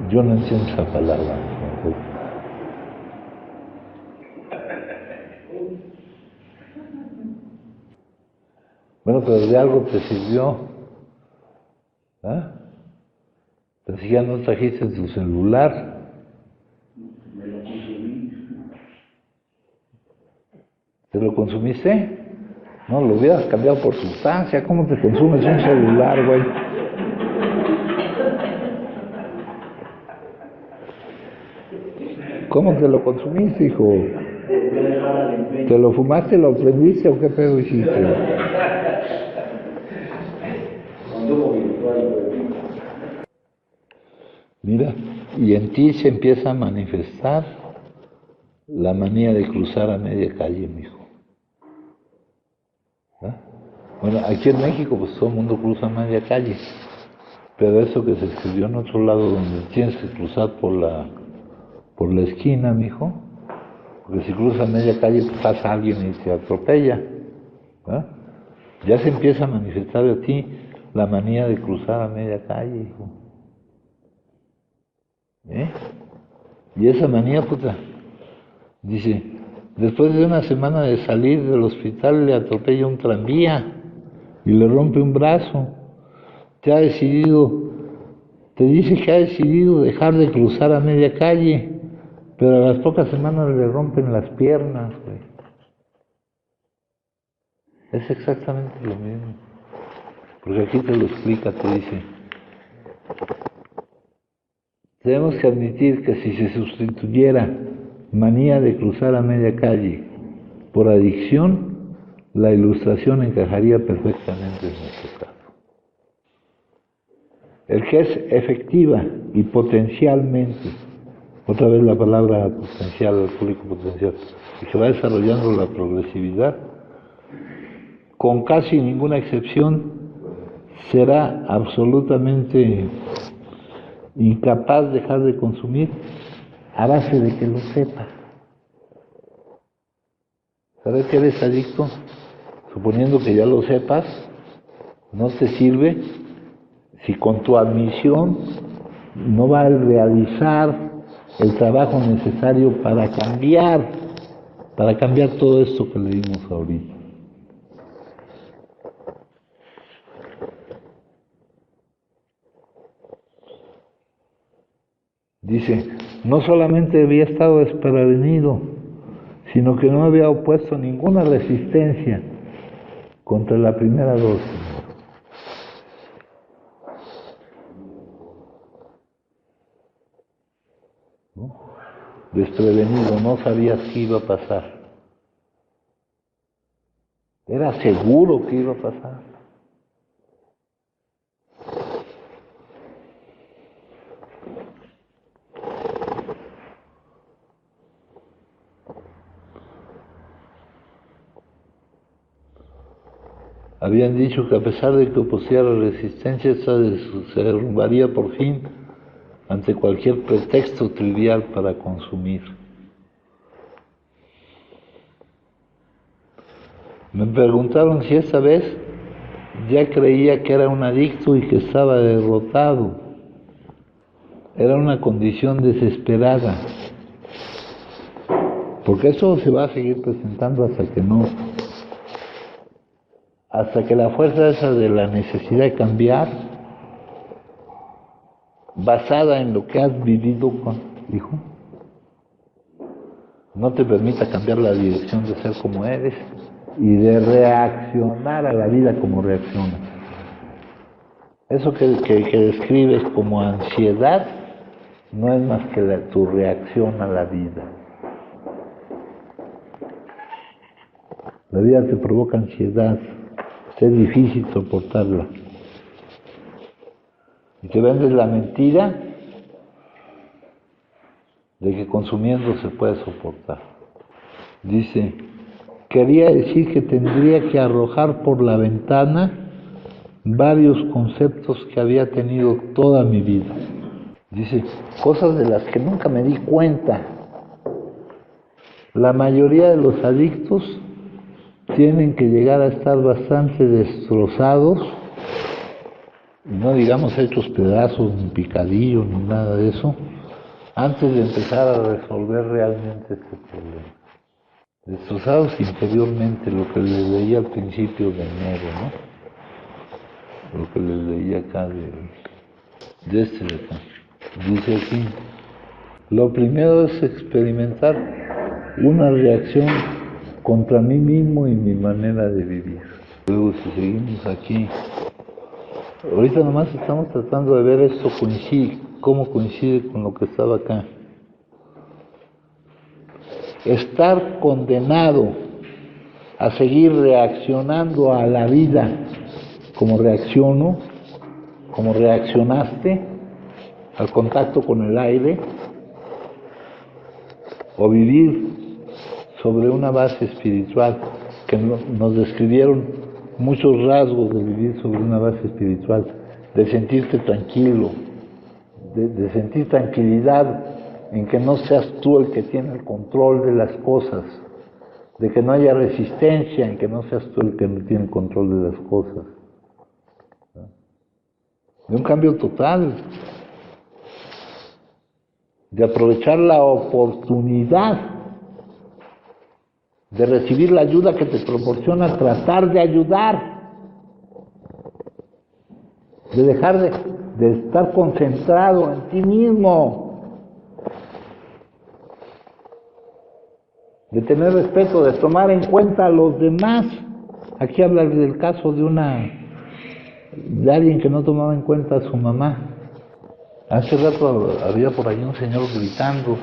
Yo no entiendo esa palabra. Bueno, pero de algo te sirvió. ¿Ah? Pero si ya no trajiste tu celular. Me lo consumí. ¿Te lo consumiste? No, lo hubieras cambiado por sustancia. ¿Cómo te consumes un celular, güey? ¿Cómo te lo consumiste, hijo? ¿Te lo fumaste, lo prendiste o qué pedo hiciste? Mira, y en ti se empieza a manifestar la manía de cruzar a media calle, mijo. ¿Ah? Bueno, aquí en México pues todo el mundo cruza a media calle, pero eso que se escribió en otro lado donde tienes que cruzar por la esquina, mijo, porque si cruzas a media calle pues pasa alguien y te atropella. ¿Ah? Ya se empieza a manifestar de ti la manía de cruzar a media calle, hijo. Y esa manía, puta, dice, después de una semana de salir del hospital le atropella un tranvía y le rompe un brazo. Te dice que ha decidido dejar de cruzar a media calle, pero a las pocas semanas le rompen las piernas, güey. Es exactamente lo mismo. Porque aquí te lo explica, te dice, tenemos que admitir que si se sustituyera manía de cruzar a media calle por adicción, la ilustración encajaría perfectamente en nuestro caso. El que es efectiva y potencialmente, otra vez la palabra potencial, alcohólico potencial, y se va desarrollando la progresividad, con casi ninguna excepción, será absolutamente incapaz de dejar de consumir a base de que lo sepa. ¿Sabes que eres adicto? Suponiendo que ya lo sepas, no te sirve si con tu admisión no va a realizar el trabajo necesario para cambiar todo esto que leímos ahorita. Dice, no solamente había estado desprevenido, sino que no había opuesto ninguna resistencia contra la primera dosis. ¿No? Desprevenido, no sabías qué iba a pasar. Era seguro que iba a pasar. Habían dicho que a pesar de que opusiera resistencia, esta se derrumbaría por fin ante cualquier pretexto trivial para consumir. Me preguntaron si esta vez ya creía que era un adicto y que estaba derrotado. Era una condición desesperada, porque eso se va a seguir presentando hasta que la fuerza esa de la necesidad de cambiar, basada en lo que has vivido, hijo, no te permita cambiar la dirección de ser como eres y de reaccionar a la vida como reaccionas. Eso que describes como ansiedad no es más que tu reacción a la vida. La vida te provoca ansiedad, es difícil soportarla. Y te vendes la mentira de que consumiendo se puede soportar. Dice, quería decir que tendría que arrojar por la ventana varios conceptos que había tenido toda mi vida. Dice, cosas de las que nunca me di cuenta. La mayoría de los adictos tienen que llegar a estar bastante destrozados no digamos hechos pedazos, ni picadillos, ni nada de eso, antes de empezar a resolver realmente este problema. Destrozados interiormente, lo que les leía al principio de enero, ¿no? Lo que les leía acá de este de acá. Dice aquí, lo primero es experimentar una reacción contra mí mismo y mi manera de vivir. Luego si seguimos aquí, ahorita nomás estamos tratando de ver esto cómo coincide con lo que estaba acá. Estar condenado a seguir reaccionando a la vida como reacciono, como reaccionaste al contacto con el aire, o vivir sobre una base espiritual, que nos describieron muchos rasgos de vivir sobre una base espiritual, de sentirte tranquilo, de sentir tranquilidad en que no seas tú el que tiene el control de las cosas, de que no haya resistencia en que no seas tú el que no tiene el control de las cosas. De un cambio total, de aprovechar la oportunidad de recibir la ayuda que te proporciona tratar de ayudar, de dejar de estar concentrado en ti mismo, de tener respeto, de tomar en cuenta a los demás. Aquí habla del caso de alguien que no tomaba en cuenta a su mamá. Hace rato había por ahí un señor gritando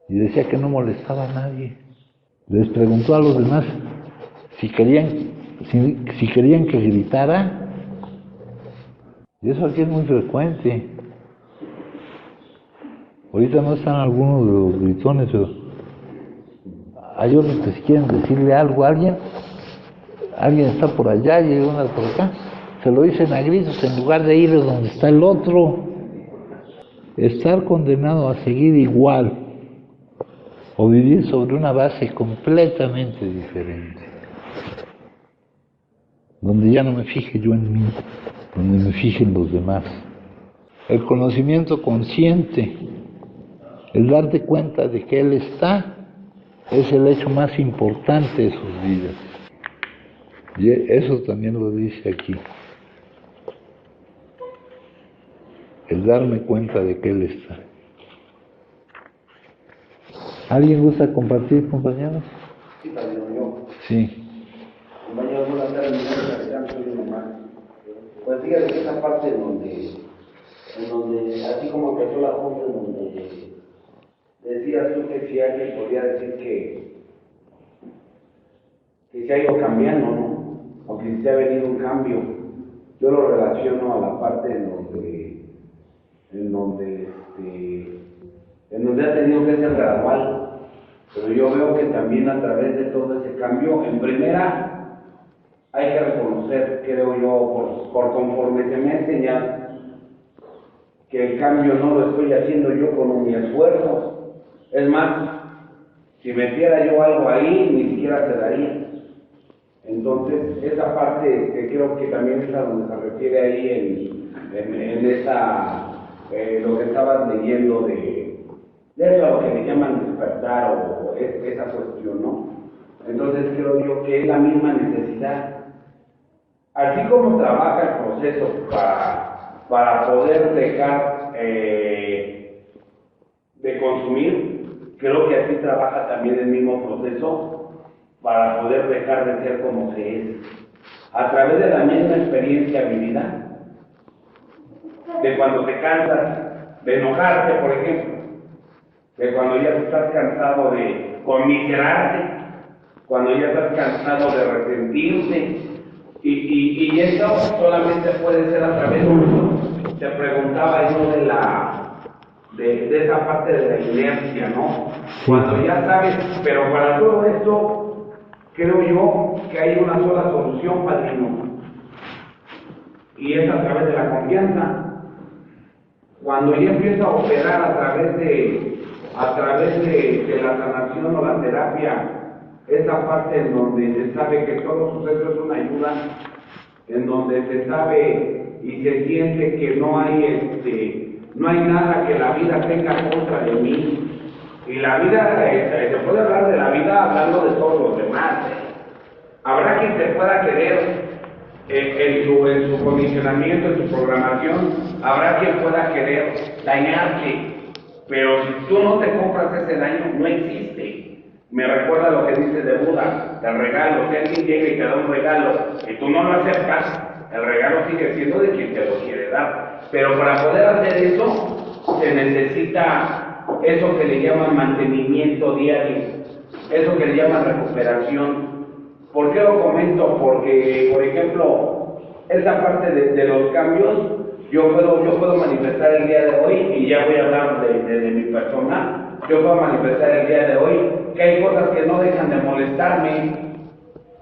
y decía que no molestaba a nadie. Les preguntó a los demás si querían que gritara. Y eso aquí es muy frecuente. Ahorita no están algunos de los gritones, pero hay otros que si quieren decirle algo a alguien está por allá y hay una por acá, se lo dicen a gritos en lugar de ir donde está el otro. Estar condenado a seguir igual o vivir sobre una base completamente diferente, donde ya no me fije yo en mí, donde me fije en los demás. El conocimiento consciente, el darte cuenta de que Él está, es el hecho más importante de sus vidas. Y eso también lo dice aquí. El darme cuenta de que Él está. ¿Alguien gusta compartir, compañeros? Sí, padrino, yo. Sí. Compañeros, buenas tardes, mi nombre es Adrián, soy de mamá. Pues fíjate que esa parte en donde, así como empezó la junta, en donde decías tú que si alguien podía decir que se ha ido cambiando, ¿no? O que se ha venido un cambio. Yo lo relaciono a la parte en donde ha tenido que ser gradual, pero yo veo que también a través de todo ese cambio, en primera, hay que reconocer, creo yo, por conforme se me ha enseñado, que el cambio no lo estoy haciendo yo con mi esfuerzo. Es más, si metiera yo algo ahí, ni siquiera se daría. Entonces, esa parte creo que también es a donde se refiere ahí en esa, lo que estabas leyendo de eso a lo que le llaman despertar o esa cuestión, ¿no? Entonces creo yo que es la misma necesidad. Así como trabaja el proceso para poder dejar de consumir, creo que así trabaja también el mismo proceso para poder dejar de ser como se es. A través de la misma experiencia vivida, de cuando te cansas de enojarte, por ejemplo, de cuando ya estás cansado de conmiserarte, cuando ya estás cansado de resentirte, y eso solamente puede ser a través de, te preguntaba yo de esa parte de la inercia, ¿no? Cuando ya sabes, pero para todo esto, creo yo que hay una sola solución, padrino, y es a través de la confianza. Cuando ya empieza a operar a través de la sanación o la terapia, esa parte en donde se sabe que todo suceso es una ayuda, en donde se sabe y se siente que no hay nada que la vida tenga contra de mí. Y la vida, se puede hablar de la vida hablando de todos los demás. Habrá quien te pueda querer en su condicionamiento, en su programación, habrá quien pueda querer dañarte, pero si tú no te compras ese daño, no existe. Me recuerda lo que dice de Buda, el regalo. Si alguien llega y te da un regalo y tú no lo aceptas, el regalo sigue siendo de quien te lo quiere dar. Pero para poder hacer eso, se necesita eso que le llaman mantenimiento diario, eso que le llaman recuperación. ¿Por qué lo comento? Porque, por ejemplo, esa parte de los cambios, yo puedo manifestar el día de hoy, y ya voy a hablar de mi persona, yo puedo manifestar el día de hoy que hay cosas que no dejan de molestarme,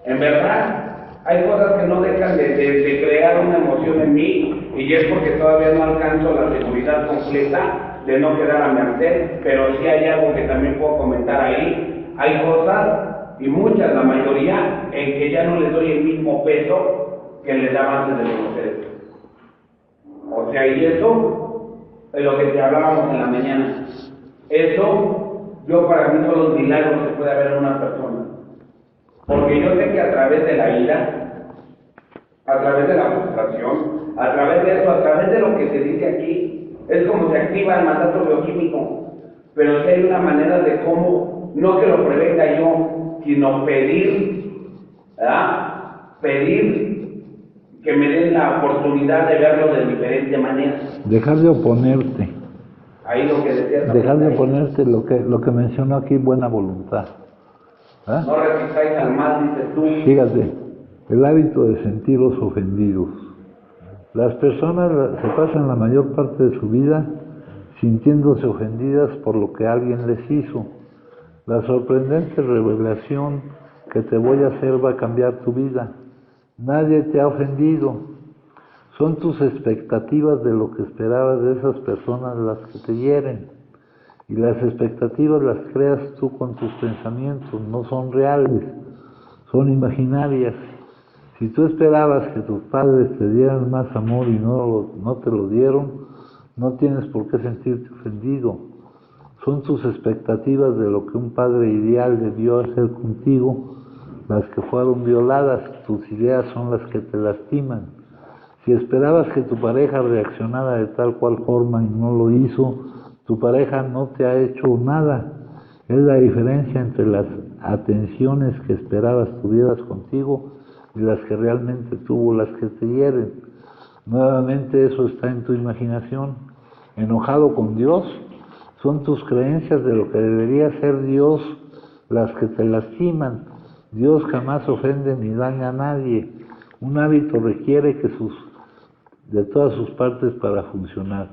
en verdad, hay cosas que no dejan de crear una emoción en mí, y es porque todavía no alcanzo la seguridad completa de no quedar a merced, pero sí hay algo que también puedo comentar ahí. Hay cosas, y muchas, la mayoría, en que ya no les doy el mismo peso que les daba antes de conocer. O sea, y eso es lo que te hablábamos en la mañana. Eso, yo para mí son los milagros que puede haber en una persona. Porque yo sé que a través de la ira, a través de la frustración, a través de eso, a través de lo que se dice aquí, es como se activa el mandato bioquímico. Pero si hay una manera de cómo, no que lo prevenga yo, sino pedir, ¿verdad? Pedir que me den la oportunidad de verlo de diferente manera. Dejar de oponerte. Ahí lo que decía. Dejar de oponerte, lo que mencionó aquí, buena voluntad. ¿Ah? No resistáis al mal, dices tú. Fíjate, el hábito de sentirlos ofendidos. Las personas se pasan la mayor parte de su vida sintiéndose ofendidas por lo que alguien les hizo. La sorprendente revelación que te voy a hacer va a cambiar tu vida. Nadie te ha ofendido. Son tus expectativas de lo que esperabas de esas personas las que te hieren. Y las expectativas las creas tú con tus pensamientos, no son reales, son imaginarias. Si tú esperabas que tus padres te dieran más amor y no te lo dieron, no tienes por qué sentirte ofendido. Son tus expectativas de lo que un padre ideal debió hacer contigo las que fueron violadas. Tus ideas son las que te lastiman. Si esperabas que tu pareja reaccionara de tal cual forma y no lo hizo, tu pareja no te ha hecho nada. Es la diferencia entre las atenciones que esperabas tuvieras contigo y las que realmente tuvo, las que te hieren. Nuevamente eso está en tu imaginación. Enojado con Dios, son tus creencias de lo que debería ser Dios las que te lastiman. Dios jamás ofende ni daña a nadie. Un hábito requiere de todas sus partes para funcionar.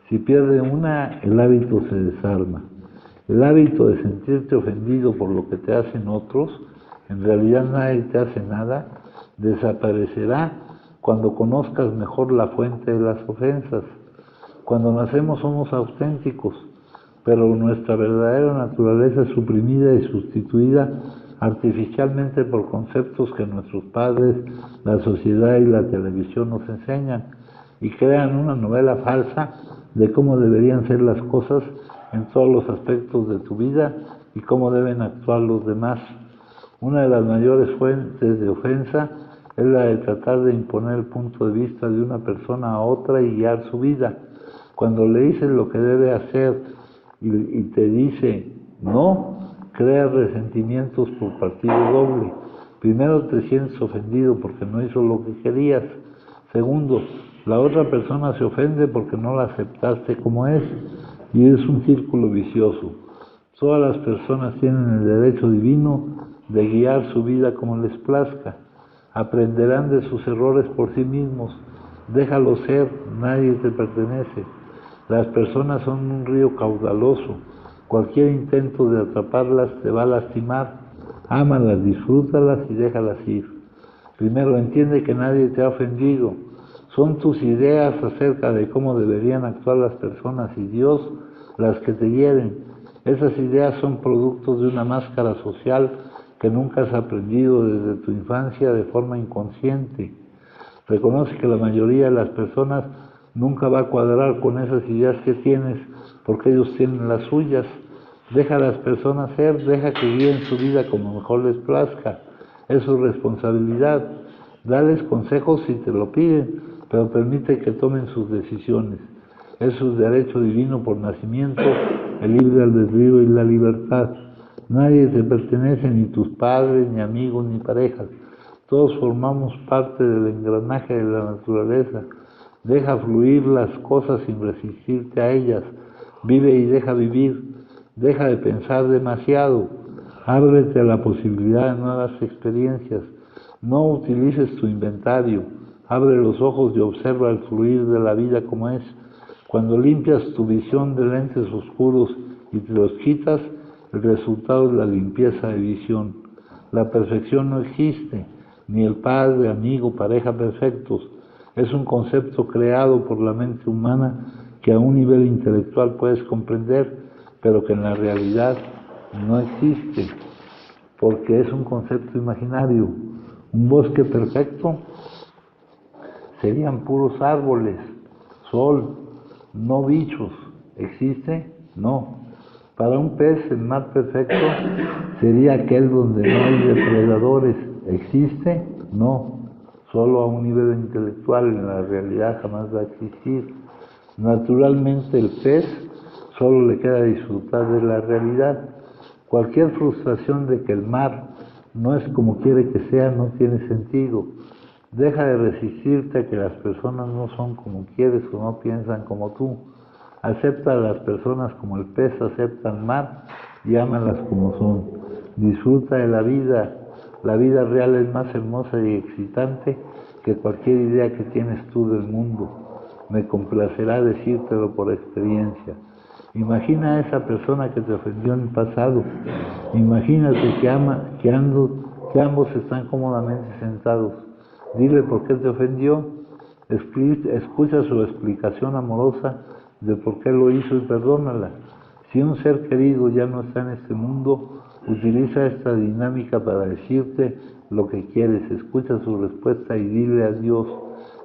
Si pierde una, el hábito se desarma. El hábito de sentirte ofendido por lo que te hacen otros, en realidad nadie te hace nada, desaparecerá cuando conozcas mejor la fuente de las ofensas. Cuando nacemos somos auténticos, pero nuestra verdadera naturaleza es suprimida y sustituida artificialmente por conceptos que nuestros padres, la sociedad y la televisión nos enseñan, y crean una novela falsa de cómo deberían ser las cosas en todos los aspectos de tu vida y cómo deben actuar los demás. Una de las mayores fuentes de ofensa es la de tratar de imponer el punto de vista de una persona a otra y guiar su vida. Cuando le dices lo que debe hacer y te dice no, creas resentimientos por partido doble. Primero, te sientes ofendido porque no hizo lo que querías. Segundo, la otra persona se ofende porque no la aceptaste como es, y es un círculo vicioso. Todas las personas tienen el derecho divino de guiar su vida como les plazca. Aprenderán de sus errores por sí mismos. Déjalos ser, nadie te pertenece. Las personas son un río caudaloso. Cualquier intento de atraparlas te va a lastimar. Ámalas, disfrútalas y déjalas ir. Primero, entiende que nadie te ha ofendido. Son tus ideas acerca de cómo deberían actuar las personas y Dios las que te hieren. Esas ideas son productos de una máscara social que nunca has aprendido desde tu infancia de forma inconsciente. Reconoce que la mayoría de las personas nunca va a cuadrar con esas ideas que tienes, porque ellos tienen las suyas. Deja a las personas ser, deja que guíen su vida como mejor les plazca. Es su responsabilidad. Dales consejos si te lo piden, pero permite que tomen sus decisiones. Es su derecho divino por nacimiento, el libre albedrío y la libertad. Nadie te pertenece, ni tus padres, ni amigos, ni parejas. Todos formamos parte del engranaje de la naturaleza. Deja fluir las cosas sin resistirte a ellas. Vive y deja vivir. Deja de pensar demasiado. Ábrete a la posibilidad de nuevas experiencias. No utilices tu inventario. Abre los ojos y observa el fluir de la vida como es. Cuando limpias tu visión de lentes oscuros y te los quitas, el resultado es la limpieza de visión. La perfección no existe, ni el padre, amigo, pareja perfectos. Es un concepto creado por la mente humana que a un nivel intelectual puedes comprender, pero que en la realidad no existe, porque es un concepto imaginario. Un bosque perfecto serían puros árboles, sol, no bichos. ¿Existe? No. Para un pez, el mar perfecto sería aquel donde no hay depredadores. ¿Existe? No. Solo a un nivel intelectual, en la realidad jamás va a existir. Naturalmente el pez solo le queda disfrutar de la realidad. Cualquier frustración de que el mar no es como quiere que sea no tiene sentido. Deja de resistirte a que las personas no son como quieres o no piensan como tú. Acepta a las personas como el pez acepta al mar y ámalas como son. Disfruta de la vida. La vida real es más hermosa y excitante que cualquier idea que tienes tú del mundo. Me complacerá decírtelo por experiencia. Imagina a esa persona que te ofendió en el pasado. Imagínate que ambos están cómodamente sentados. Dile por qué te ofendió. Escucha su explicación amorosa de por qué lo hizo y perdónala. Si un ser querido ya no está en este mundo, utiliza esta dinámica para decirte lo que quieres. Escucha su respuesta y dile adiós.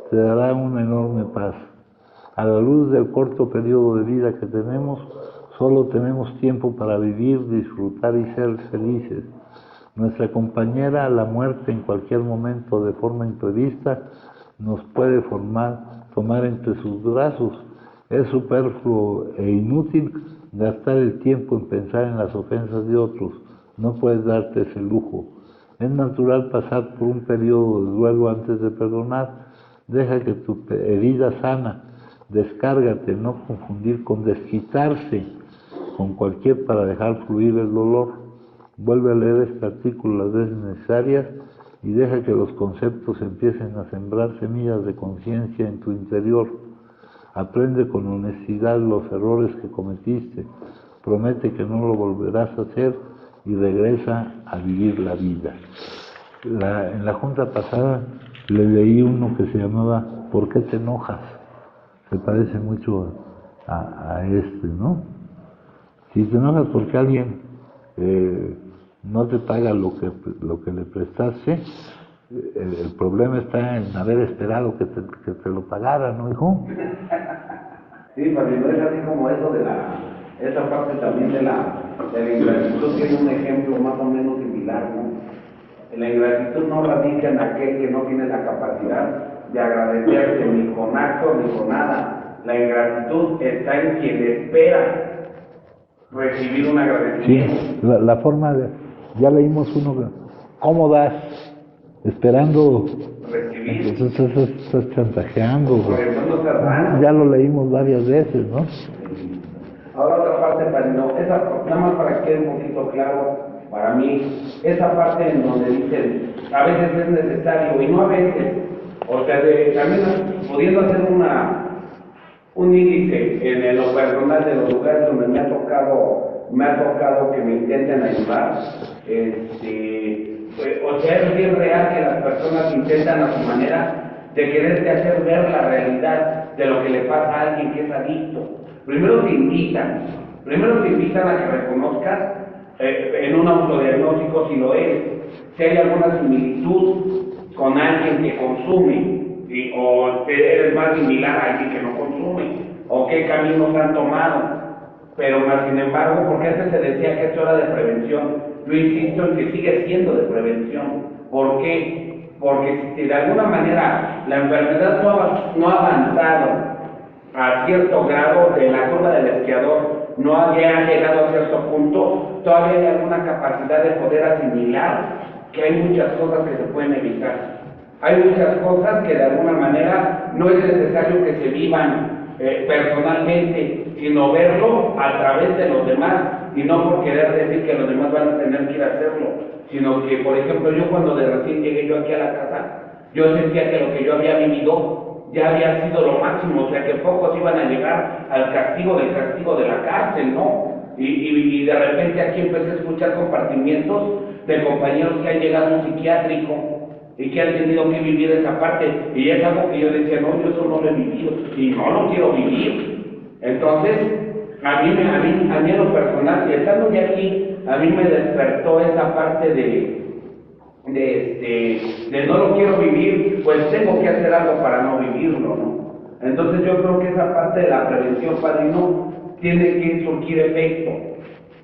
Te dará una enorme paz. A la luz del corto periodo de vida que tenemos, solo tenemos tiempo para vivir, disfrutar y ser felices. Nuestra compañera, la muerte, en cualquier momento de forma imprevista, nos puede tomar entre sus brazos. Es superfluo e inútil gastar el tiempo en pensar en las ofensas de otros. No puedes darte ese lujo. Es natural pasar por un periodo de duelo antes de perdonar. Deja que tu herida sana. Descárgate, no confundir con desquitarse con cualquier para dejar fluir el dolor. Vuelve a leer este artículo las veces necesarias y deja que los conceptos empiecen a sembrar semillas de conciencia en tu interior. Aprende con honestidad los errores que cometiste. Promete que no lo volverás a hacer y regresa a vivir la vida. En la junta pasada le leí uno que se llamaba ¿Por qué te enojas? Se parece mucho a este, ¿no? Si te enojas porque alguien no te paga lo que le prestaste, el problema está en haber esperado que te lo pagara, ¿no, hijo? Sí, para mí no es así como eso de esa parte también de la ingratitud, tiene un ejemplo más o menos similar, ¿no? La ingratitud no radica en aquel que no tiene la capacidad de agradecerte ni con actos ni con nada. La ingratitud está en quien espera recibir un agradecimiento. Sí, la forma de... Ya leímos uno, ¿cómo das? Esperando... Recibir. Entonces estás chantajeando. Por eso no se da. Ya lo leímos varias veces, ¿no? Ahora otra parte, padrino, nada más para que quede un poquito claro para mí, esa parte en donde dicen, a veces es necesario, y no a veces, o sea, también pudiendo hacer un índice en lo personal de los lugares donde me ha tocado que me intenten ayudar, o sea, es bien real que las personas intentan a su manera de quererte hacer ver la realidad de lo que le pasa a alguien que es adicto. Primero te invitan a que reconozcas en un autodiagnóstico si lo eres, si hay alguna similitud con alguien que consume, y o eres más similar a alguien que no consume, o qué caminos han tomado. Pero más sin embargo, porque antes se decía que esto era de prevención, yo insisto en que sigue siendo de prevención. ¿Por qué? Porque si de alguna manera la enfermedad no ha avanzado a cierto grado de la curva del esquiador, no había llegado a cierto punto, todavía hay alguna capacidad de poder asimilar que hay muchas cosas que se pueden evitar. Hay muchas cosas que de alguna manera no es necesario que se vivan personalmente, sino verlo a través de los demás, y no por querer decir que los demás van a tener que ir a hacerlo, sino que, por ejemplo, yo cuando de recién llegué yo aquí a la casa, yo sentía que lo que yo había vivido ya había sido lo máximo, o sea que pocos iban a llegar al castigo de la cárcel, ¿no? Y de repente aquí empecé a escuchar compartimientos de compañeros que han llegado a un psiquiátrico y que han tenido que vivir esa parte, y es algo que yo decía, no, yo eso no lo he vivido, y no lo quiero vivir. Entonces, a mí en lo personal, y estando ya aquí, a mí me despertó esa parte de no lo quiero vivir, pues tengo que hacer algo para no vivirlo, ¿no? Entonces yo creo que esa parte de la prevención, padrino, tiene que surgir efecto.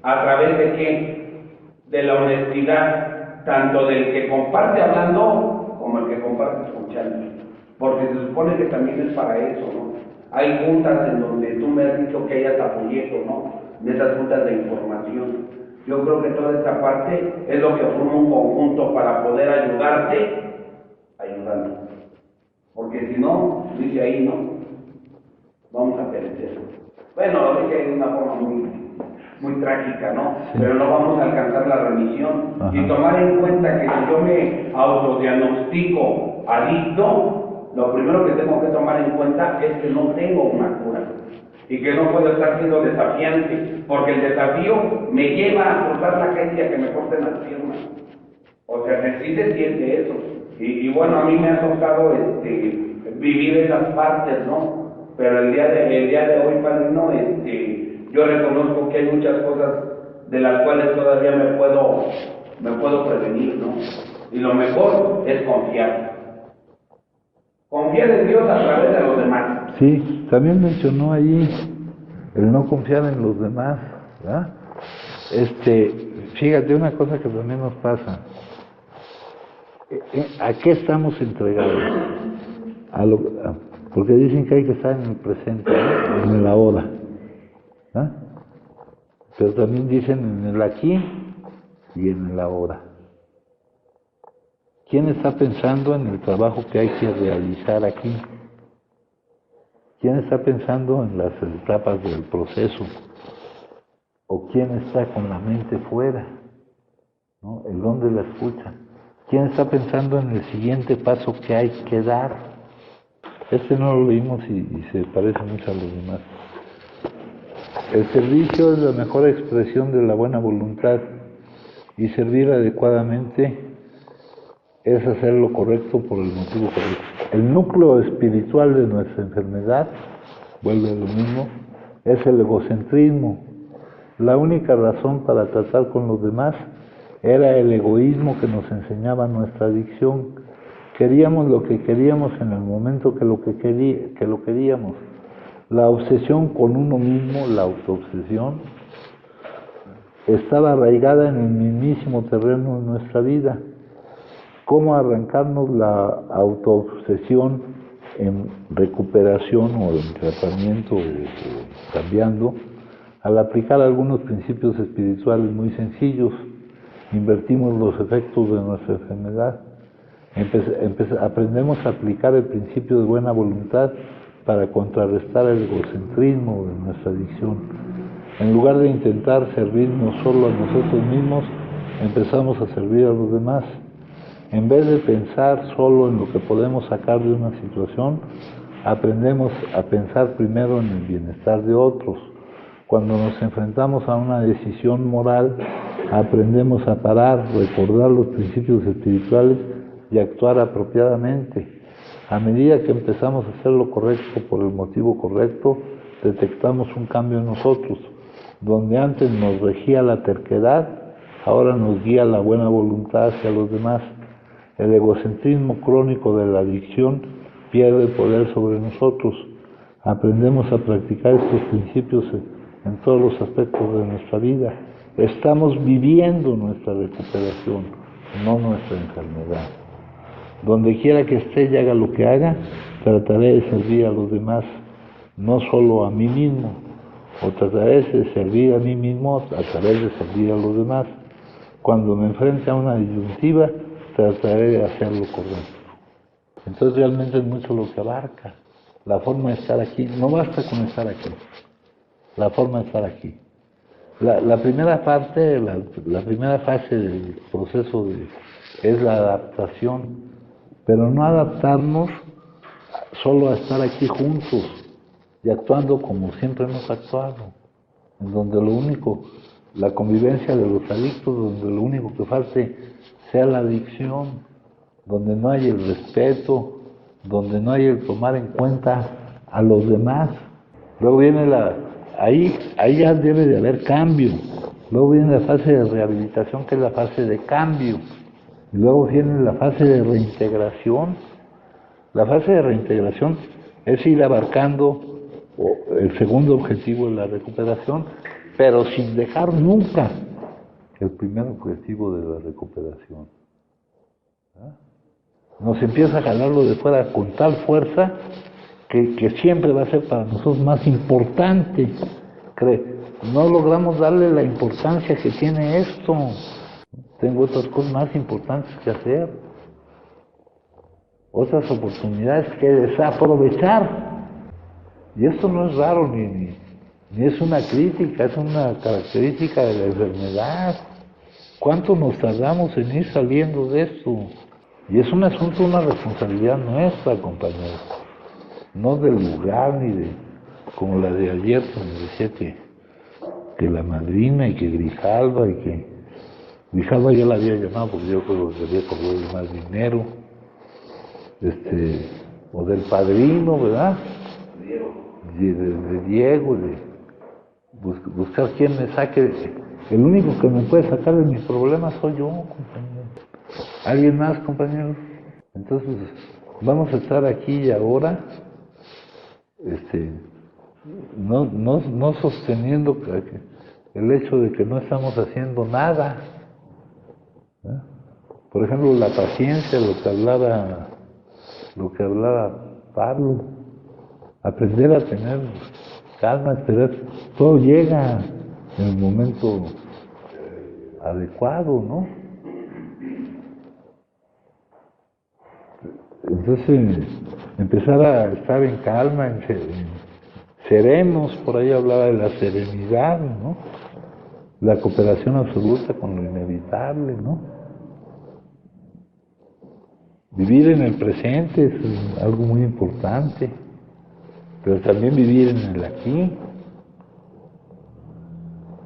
¿A través de qué? De la honestidad, tanto del que comparte hablando como el que comparte escuchando, porque se supone que también es para eso, ¿no? Hay juntas en donde tú me has dicho que hay hasta folletos, ¿no? De esas juntas de información. Yo creo que toda esta parte es lo que forma un conjunto para poder ayudarte, ayudando. Porque si no, dice ahí, ¿no? Vamos a perecer. Bueno, lo dice de una forma muy trágica, ¿no? Sí. Pero no vamos a alcanzar la remisión. Ajá. Y tomar en cuenta que si yo me autodiagnostico adicto, lo primero que tengo que tomar en cuenta es que no tengo una cura y que no puedo estar siendo desafiante, porque el desafío me lleva a cruzar la calle y a que me corten las piernas. O sea, que sí se siente eso. Y bueno, a mí me ha tocado vivir esas partes, ¿no? Pero el día de hoy, padrino, yo reconozco que hay muchas cosas de las cuales todavía me puedo prevenir, ¿no? Y lo mejor es confiar. Confiar en Dios a través de los demás. Sí, también mencionó ahí el no confiar en los demás, ¿verdad? Fíjate, una cosa que también nos pasa. ¿A qué estamos entregados? Porque dicen que hay que estar en el presente, ¿no? En el ahora, ¿ah? Pero también dicen en el aquí y en el ahora. ¿Quién está pensando en el trabajo que hay que realizar aquí? ¿Quién está pensando en las etapas del proceso? ¿O quién está con la mente fuera? ¿No? ¿El dónde la escucha? ¿Quién está pensando en el siguiente paso que hay que dar? No lo leímos y se parece mucho a los demás. El servicio es la mejor expresión de la buena voluntad, y servir adecuadamente es hacer lo correcto por el motivo correcto. El núcleo espiritual de nuestra enfermedad, vuelve a lo mismo, es el egocentrismo. La única razón para tratar con los demás era el egoísmo que nos enseñaba nuestra adicción. Queríamos lo que queríamos en el momento que lo queríamos. La obsesión con uno mismo, la autoobsesión, estaba arraigada en el mismísimo terreno de nuestra vida. ¿Cómo arrancarnos la autoobsesión en recuperación o en tratamiento cambiando? Al aplicar algunos principios espirituales muy sencillos, invertimos los efectos de nuestra enfermedad. Aprendemos a aplicar el principio de buena voluntad para contrarrestar el egocentrismo de nuestra adicción. En lugar de intentar servirnos solo a nosotros mismos, empezamos a servir a los demás. En vez de pensar solo en lo que podemos sacar de una situación, aprendemos a pensar primero en el bienestar de otros. Cuando nos enfrentamos a una decisión moral, aprendemos a parar, recordar los principios espirituales y actuar apropiadamente. A medida que empezamos a hacer lo correcto por el motivo correcto, detectamos un cambio en nosotros. Donde antes nos regía la terquedad, ahora nos guía la buena voluntad hacia los demás. El egocentrismo crónico de la adicción pierde poder sobre nosotros. Aprendemos a practicar estos principios en todos los aspectos de nuestra vida. Estamos viviendo nuestra recuperación, no nuestra enfermedad. Donde quiera que esté y haga lo que haga, trataré de servir a los demás, no solo a mí mismo, o trataré de servir a mí mismo a través de servir a los demás. Cuando me enfrente a una disyuntiva, trataré de hacer lo correcto. Entonces realmente es mucho lo que abarca. La forma de estar aquí, no basta con estar aquí, la forma de estar aquí. La primera parte, la primera fase del proceso es la adaptación, pero no adaptarnos solo a estar aquí juntos y actuando como siempre hemos actuado, en donde lo único, la convivencia de los adictos, donde lo único que falte sea la adicción, donde no hay el respeto, donde no hay el tomar en cuenta a los demás. Luego viene ahí ya debe de haber cambio. Luego viene la fase de rehabilitación, que es la fase de cambio. Y luego viene la fase de reintegración. La fase de reintegración es ir abarcando el segundo objetivo de la recuperación, pero sin dejar nunca el primer objetivo de la recuperación. Nos empieza a jalarlo de fuera con tal fuerza que siempre va a ser para nosotros más importante. No logramos darle la importancia que tiene esto. Tengo otras cosas más importantes que hacer, otras oportunidades que desaprovechar. Y esto no es raro ni es una crítica, es una característica de la enfermedad. ¿Cuánto nos tardamos en ir saliendo de esto? Y es un asunto, una responsabilidad nuestra, compañeros. No del lugar ni de, como la de ayer, que me decía que la madrina y que Grijalva y que Grijalva ya la había llamado porque yo creo que había cobrado más dinero, o del padrino, ¿verdad? De Diego, de buscar quién me saque. El único que me puede sacar de mis problemas soy yo, compañero. ¿Alguien más, compañeros? Entonces, vamos a estar aquí y ahora, no sosteniendo el hecho de que no estamos haciendo nada. ¿Eh? Por ejemplo, la paciencia, lo que hablaba Pablo, aprender a tener calma, esperar, todo llega en el momento adecuado, ¿no? Entonces, empezar a estar en calma, en serenos, por ahí hablaba de la serenidad, ¿no? La cooperación absoluta con lo inevitable, ¿no? Vivir en el presente es algo muy importante, pero también vivir en el aquí.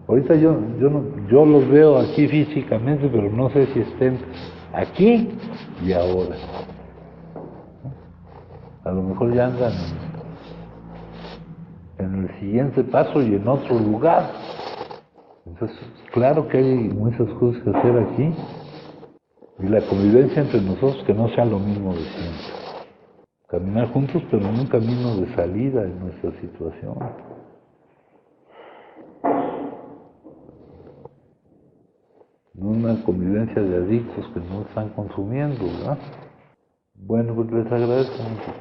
Ahorita yo los veo aquí físicamente, pero no sé si estén aquí y ahora. A lo mejor ya andan en el siguiente paso y en otro lugar. Entonces, claro que hay muchas cosas que hacer aquí. Y la convivencia entre nosotros, que no sea lo mismo de siempre. Caminar juntos, pero en un camino de salida en nuestra situación. No una convivencia de adictos que no están consumiendo, ¿verdad? Bueno, pues les agradezco mucho.